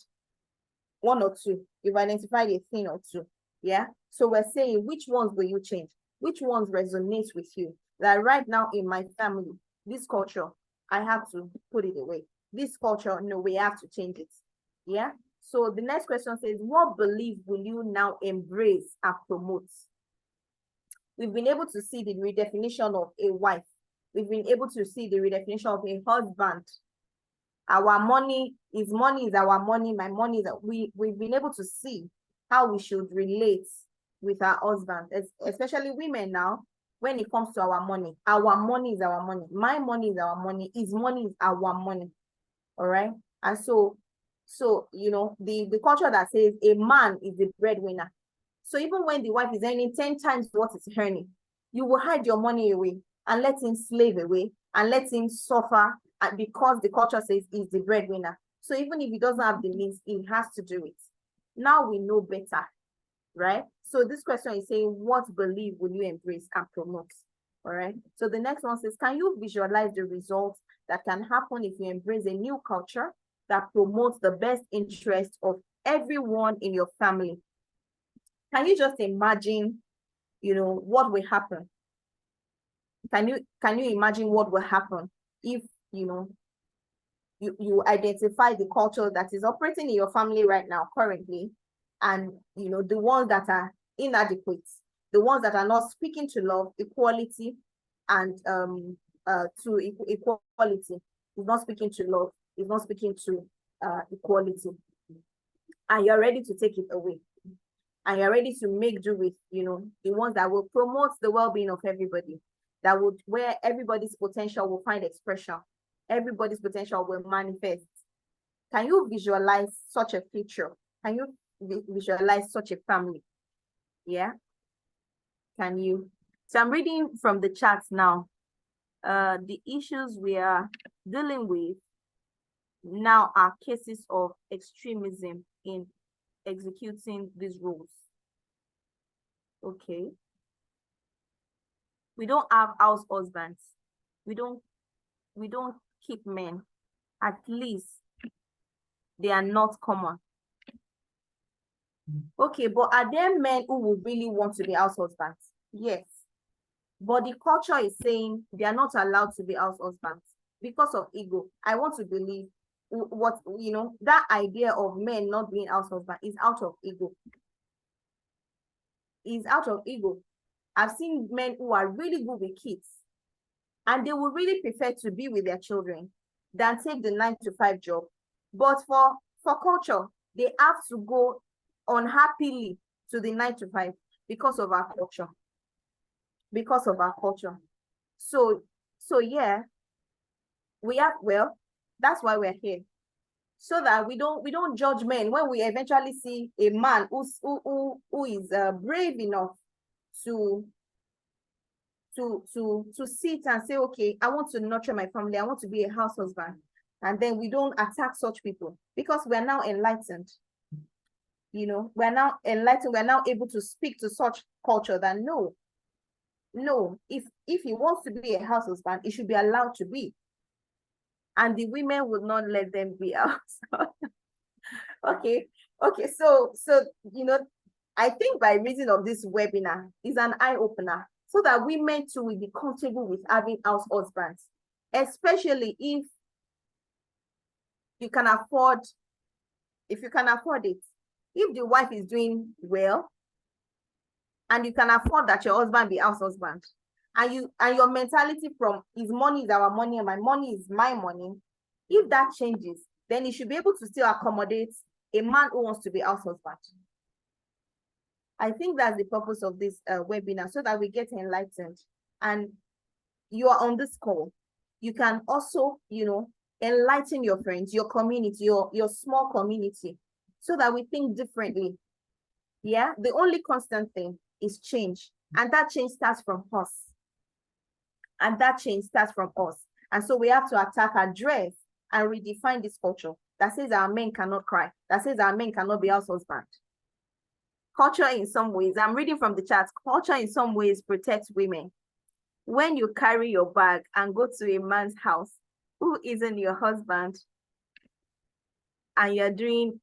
one or two. You've identified a thing or two. Yeah. So we're saying, which ones will you change? Which ones resonate with you? That right now in my family, this culture, I have to put it away. This culture, no, we have to change it. Yeah. So the next question says, what belief will you now embrace and promote? We've been able to see the redefinition of a wife. We've been able to see the redefinition of a husband. Our money is our money. My money is, we've been able to see how we should relate with our husband, especially women now. When it comes to our money is our money. My money is our money. His money is our money. All right. And so the culture that says a man is the breadwinner. So even when the wife is earning 10 times what it's earning, you will hide your money away and let him slave away and let him suffer, because the culture says he's the breadwinner. So even if he doesn't have the means, he has to do it. Now we know better, right? So this question is saying, what belief will you embrace and promote? All right. So the next one says, can you visualize the results that can happen if you embrace a new culture that promotes the best interest of everyone in your family? Can you just imagine, what will happen? Can you imagine what will happen if, you identify the culture that is operating in your family right now, currently, and, the ones that are inadequate, the ones that are not speaking to love, equality, and to equality, is not speaking to love, is not speaking to equality, and you're ready to take it away. And you're ready to make do with, the ones that will promote the well-being of everybody, where everybody's potential will find expression, everybody's potential will manifest. Can you visualize such a future? Can you visualize such a family? Yeah. Can you? So I'm reading from the charts now. The issues we are dealing with now are cases of extremism in executing these rules. Okay. We don't have house husbands. We don't keep men. At least they are not common. Okay, but are there men who would really want to be house husbands? Yes. But the culture is saying they are not allowed to be house husbands because of ego. I want to believe that idea of men not being house husbands is out of ego. Is out of ego. I've seen men who are really good with kids, and they would really prefer to be with their children than take the 9-to-5 job. But for culture, they have to go unhappily to the 9-to-5 because of our culture. Because of our culture. So yeah, that's why we're here. So that we don't judge men when we eventually see a man who is brave enough to sit and say, okay, I want to nurture my family, I want to be a house husband. And then we don't attack such people because we're now enlightened. We're now enlightened, we're now able to speak to such culture that no, if he wants to be a house husband, he should be allowed to be. And the women would not let them be out. Okay, so I think by reason of this webinar is an eye-opener, so that women too will be comfortable with having house husbands, especially if you can afford it. If the wife is doing well and you can afford that your husband be house husband, and your mentality from his money is our money and my money is my money, if that changes, then you should be able to still accommodate a man who wants to be house husband. I think that's the purpose of this webinar, so that we get enlightened. And you are on this call, you can also, enlighten your friends, your community, your small community, so that we think differently. Yeah, the only constant thing is change, and that change starts from us. And that change starts from us. And so we have to attack, address, and redefine this culture that says our men cannot cry, that says our men cannot be house husband. Culture in some ways, I'm reading from the chat, culture in some ways protects women. When you carry your bag and go to a man's house who isn't your husband, and you're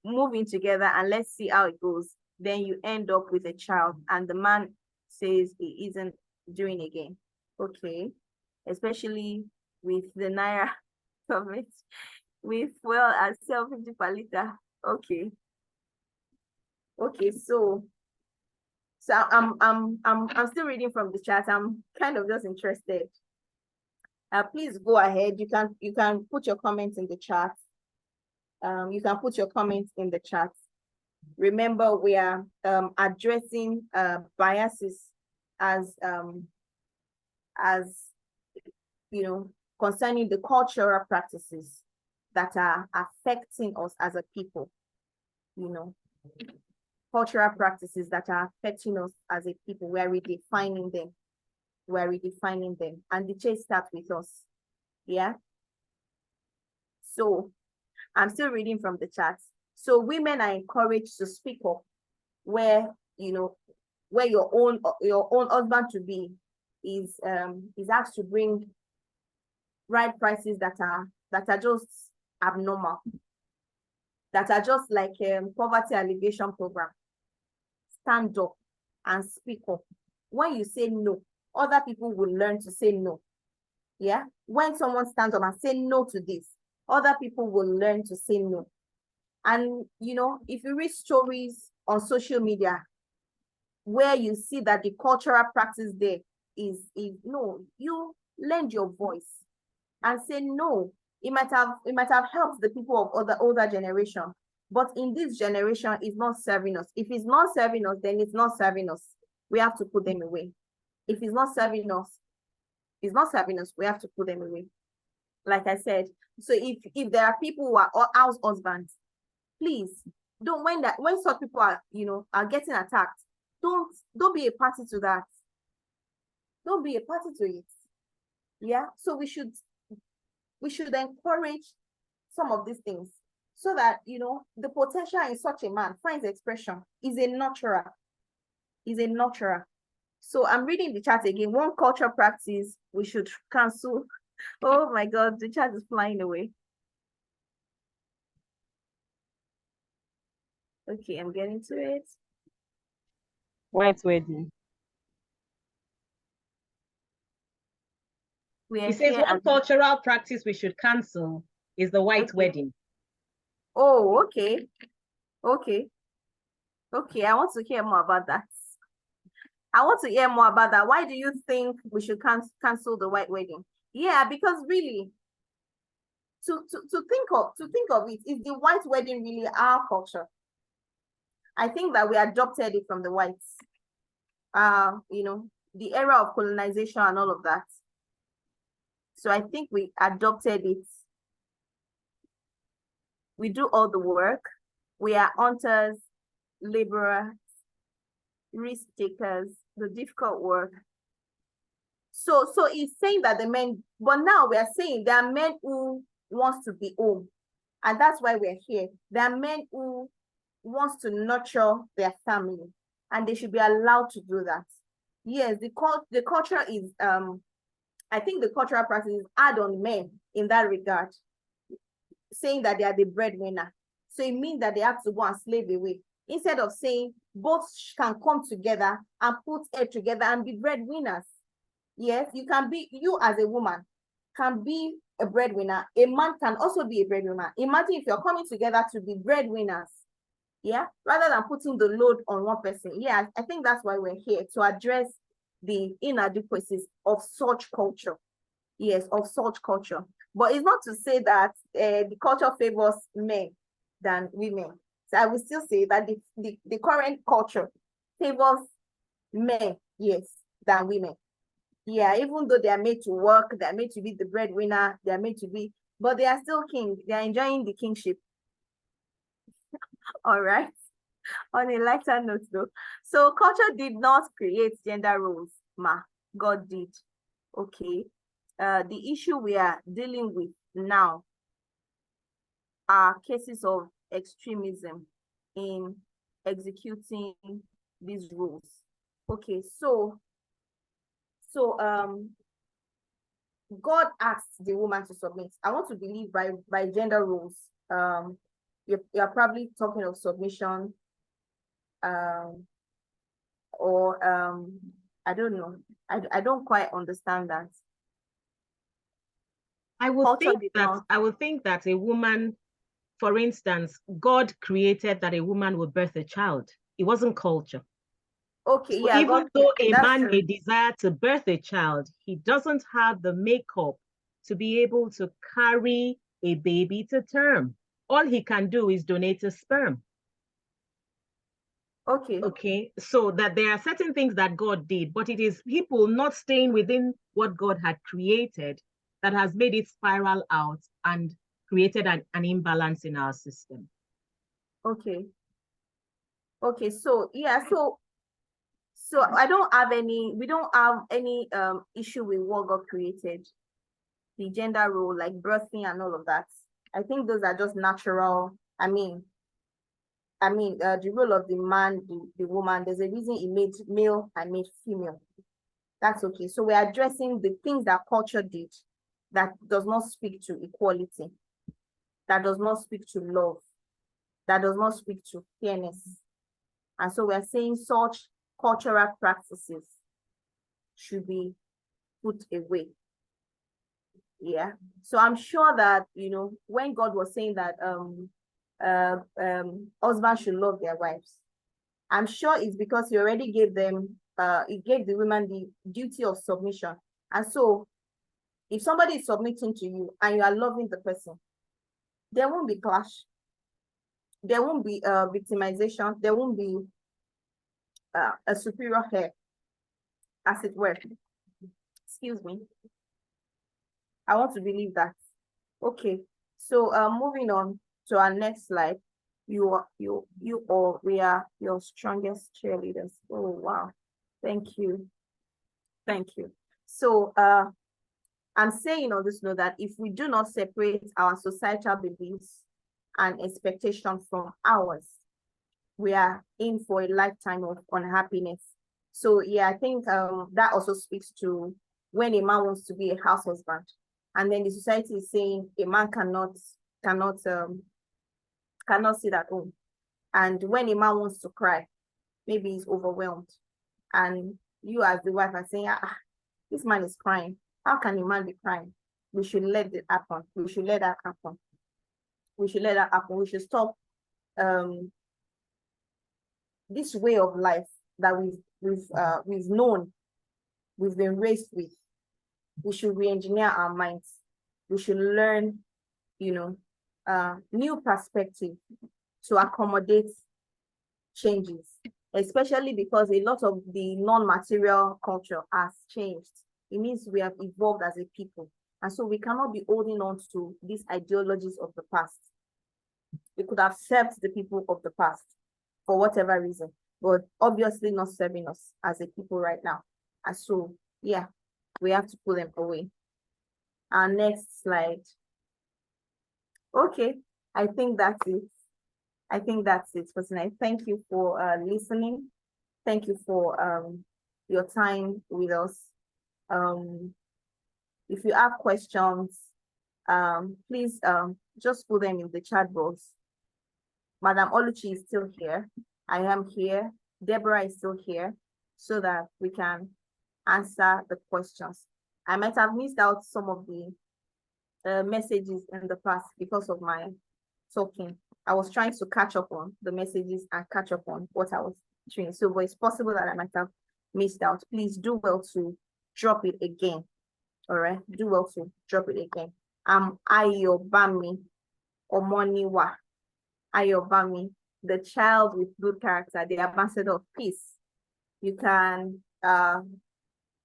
moving together, and let's see how it goes, then you end up with a child, and the man says he isn't doing again. Okay, especially with the Naira government, with fuel at 750 per liter. Okay. Okay, so I'm still reading from the chat. I'm kind of just interested. Please go ahead. You can put your comments in the chat. You can put your comments in the chat. Remember, we are addressing biases as concerning the cultural practices that are affecting us as a people. Cultural practices that are affecting us as a people. We are redefining them. We are redefining them, and the change starts with us. Yeah. So I'm still reading from the chat. So women are encouraged to speak up where your own husband to be is asked to bring right prices that are just abnormal, that are just like poverty alleviation program. Stand up and speak up. When you say no, other people will learn to say no. Yeah. When someone stands up and say no to this, other people will learn to say no. And if you read stories on social media where you see that the cultural practice there is no, you lend your voice and say no. It might have helped the people of older generation, but in this generation, it's not serving us. If it's not serving us, then it's not serving us. We have to put them away. If it's not serving us, we have to put them away. Like I said, so if there are people who are house husbands, please don't, when such people are getting attacked, don't be a party to that. Don't be a party to it. Yeah. So we should encourage some of these things, so that the potential in such a man finds expression. Is a nurturer. So I'm reading the chat again. One cultural practice we should cancel. Oh my God, the chat is flying away. Okay, I'm getting to it. White wedding. He says one cultural practice we should cancel is the white wedding. Oh, okay. I want to hear more about that. Why do you think we should cancel the white wedding? Yeah, because really, to think of it, is the white wedding really our culture? I think that we adopted it from the whites. The era of colonization and all of that. So I think we adopted it. We do all the work. We are hunters, laborers, risk takers, the difficult work. So it's saying that the men, but now we are saying there are men who wants to be home, and that's why we're here. There are men who wants to nurture their family, and they should be allowed to do that. Yes, the culture is I think the cultural practice is hard on men in that regard, saying that they are the breadwinner. So it means that they have to go and slave away, instead of saying both can come together and put head together and be breadwinners. Yes, you as a woman can be a breadwinner. A man can also be a breadwinner. Imagine if you're coming together to be breadwinners. Yeah, rather than putting the load on one person. Yeah, I think that's why we're here, to address the inadequacies of such culture. Yes, of such culture. But it's not to say that the culture favors men than women. So I will still say that the current culture favors men, yes, than women. Yeah, even though they are made to work, they are made to be the breadwinner, they are made to be, but they are still king. They are enjoying the kingship. All right. On a lighter note, though, so culture did not create gender roles, ma. God did. Okay. The issue we are dealing with now are cases of extremism in executing these rules. Okay, so God asked the woman to submit. I want to believe by gender roles. You're probably talking of submission, or I don't know. I don't quite understand that. I would Culture think did that not. I would think that a woman, for instance, God created that a woman would birth a child. It wasn't culture. Okay, So yeah, God, even though a that's man true. may desire to birth a child, he doesn't have the makeup to be able to carry a baby to term. All he can do is donate a sperm. Okay. Okay, so that there are certain things that God did, but it is people not staying within what God had created that has made it spiral out and created an imbalance in our system. Okay. Okay, so yeah, so I don't have any, we don't have any issue with what God created, the gender role, like birthing and all of that. I think those are just natural. The role of the man, the woman, there's a reason he made male and made female. That's okay. So we're addressing the things that culture did that does not speak to equality, that does not speak to love, that does not speak to fairness. And so we're saying such cultural practices should be put away. Yeah. So I'm sure that, when God was saying that husbands should love their wives, I'm sure it's because he already gave them, he gave the women the duty of submission. And so if somebody is submitting to you and you are loving the person, there won't be clash. There won't be victimization. There won't be a superior hair, as it were. Excuse me. I want to believe that. Okay. So moving on to our next slide. We are your strongest cheerleaders. Oh wow. Thank you. Thank you. So I'm saying on this note that if we do not separate our societal beliefs and expectations from ours, we are in for a lifetime of unhappiness. So yeah, I think that also speaks to when a man wants to be a house husband, and then the society is saying a man cannot sit at home. And when a man wants to cry, maybe he's overwhelmed, and you as the wife are saying, this man is crying. How can a man be crying? We should let it happen. We should let that happen. We should let that happen. We should stop this way of life that we've known, we've been raised with. We should re-engineer our minds. We should learn, new perspective to accommodate changes, especially because a lot of the non-material culture has changed. It means we have evolved as a people. And so we cannot be holding on to these ideologies of the past. We could have served the people of the past for whatever reason, but obviously not serving us as a people right now. And so, yeah, we have to pull them away. Our next slide. Okay, I think that's it. I think that's it for tonight. Thank you for listening. Thank you for your time with us. If you have questions, please just put them in the chat box. Madam Oluchi is still here. I am here. Deborah is still here, so that we can answer the questions. I might have missed out some of the messages in the past because of my talking. I was trying to catch up on the messages and catch up on what I was doing. So, but it's possible that I might have missed out. Please do well to drop it again. All right, do well to drop it again. AYOBAMI OMONIWA. AYOBAMI, the child with good character, the ambassador of peace. You can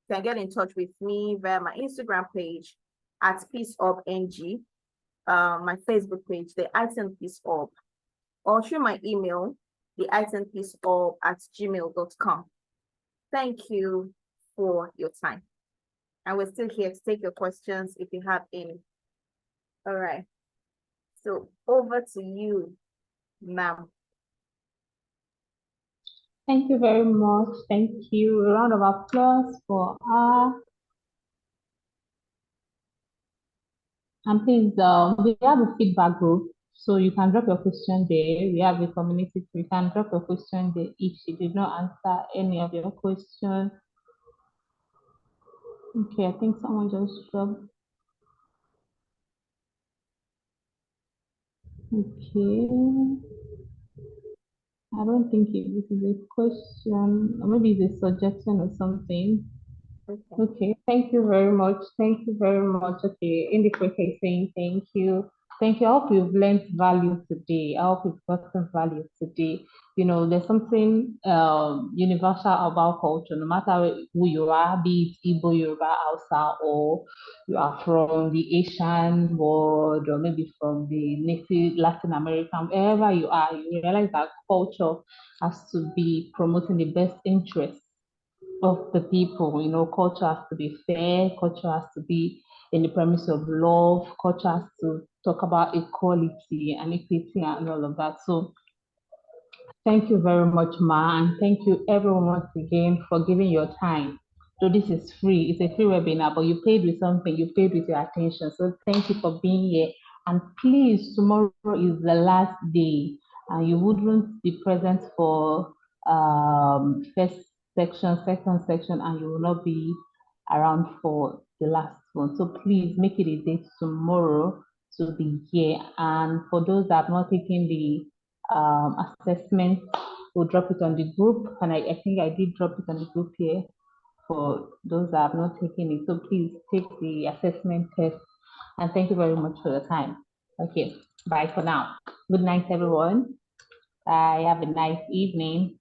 get in touch with me via my Instagram page at peaceorb.ng, my Facebook page, the Item Peace Orb, or through my email, the itempeaceorb@gmail.com. Thank you for your time. And we're still here to take your questions if you have any. All right. So over to you, ma'am. Thank you very much. Thank you. A round of applause for her. And please, we have a feedback group, so you can drop your question there. We have a community, you can drop your question there if she did not answer any of your questions. Okay, I think someone just dropped. Okay. I don't think this is a question, or maybe it's a suggestion or something. Okay, thank you very much. Thank you very much. Okay, Indicator is saying thank you. Thank you. I hope you've learned value today. I hope you've gotten value today. You know, there's something universal about culture, no matter who you are, be it Igbo, Yoruba, Hausa, or you are from the Asian world, or maybe from the native Latin American, wherever you are, you realize that culture has to be promoting the best interests of the people. You know, culture has to be fair, culture has to be in the premise of love, culture has to talk about equality and equity and all of that. So thank you very much, Ma, and thank you everyone once again for giving your time. So this is free, it's a free webinar, but you paid with something, you paid with your attention. So thank you for being here. And please, tomorrow is the last day, and you wouldn't be present for first section, second section, and you will not be around for the last one. So please make it a date tomorrow to be here. And for those that have not taken the assessment, we'll drop it on the group, and I think I did drop it on the group here for those that have not taken it. So please take the assessment test, and thank you very much for your time. Okay, bye for now. Good night, everyone. Bye. Have a nice evening.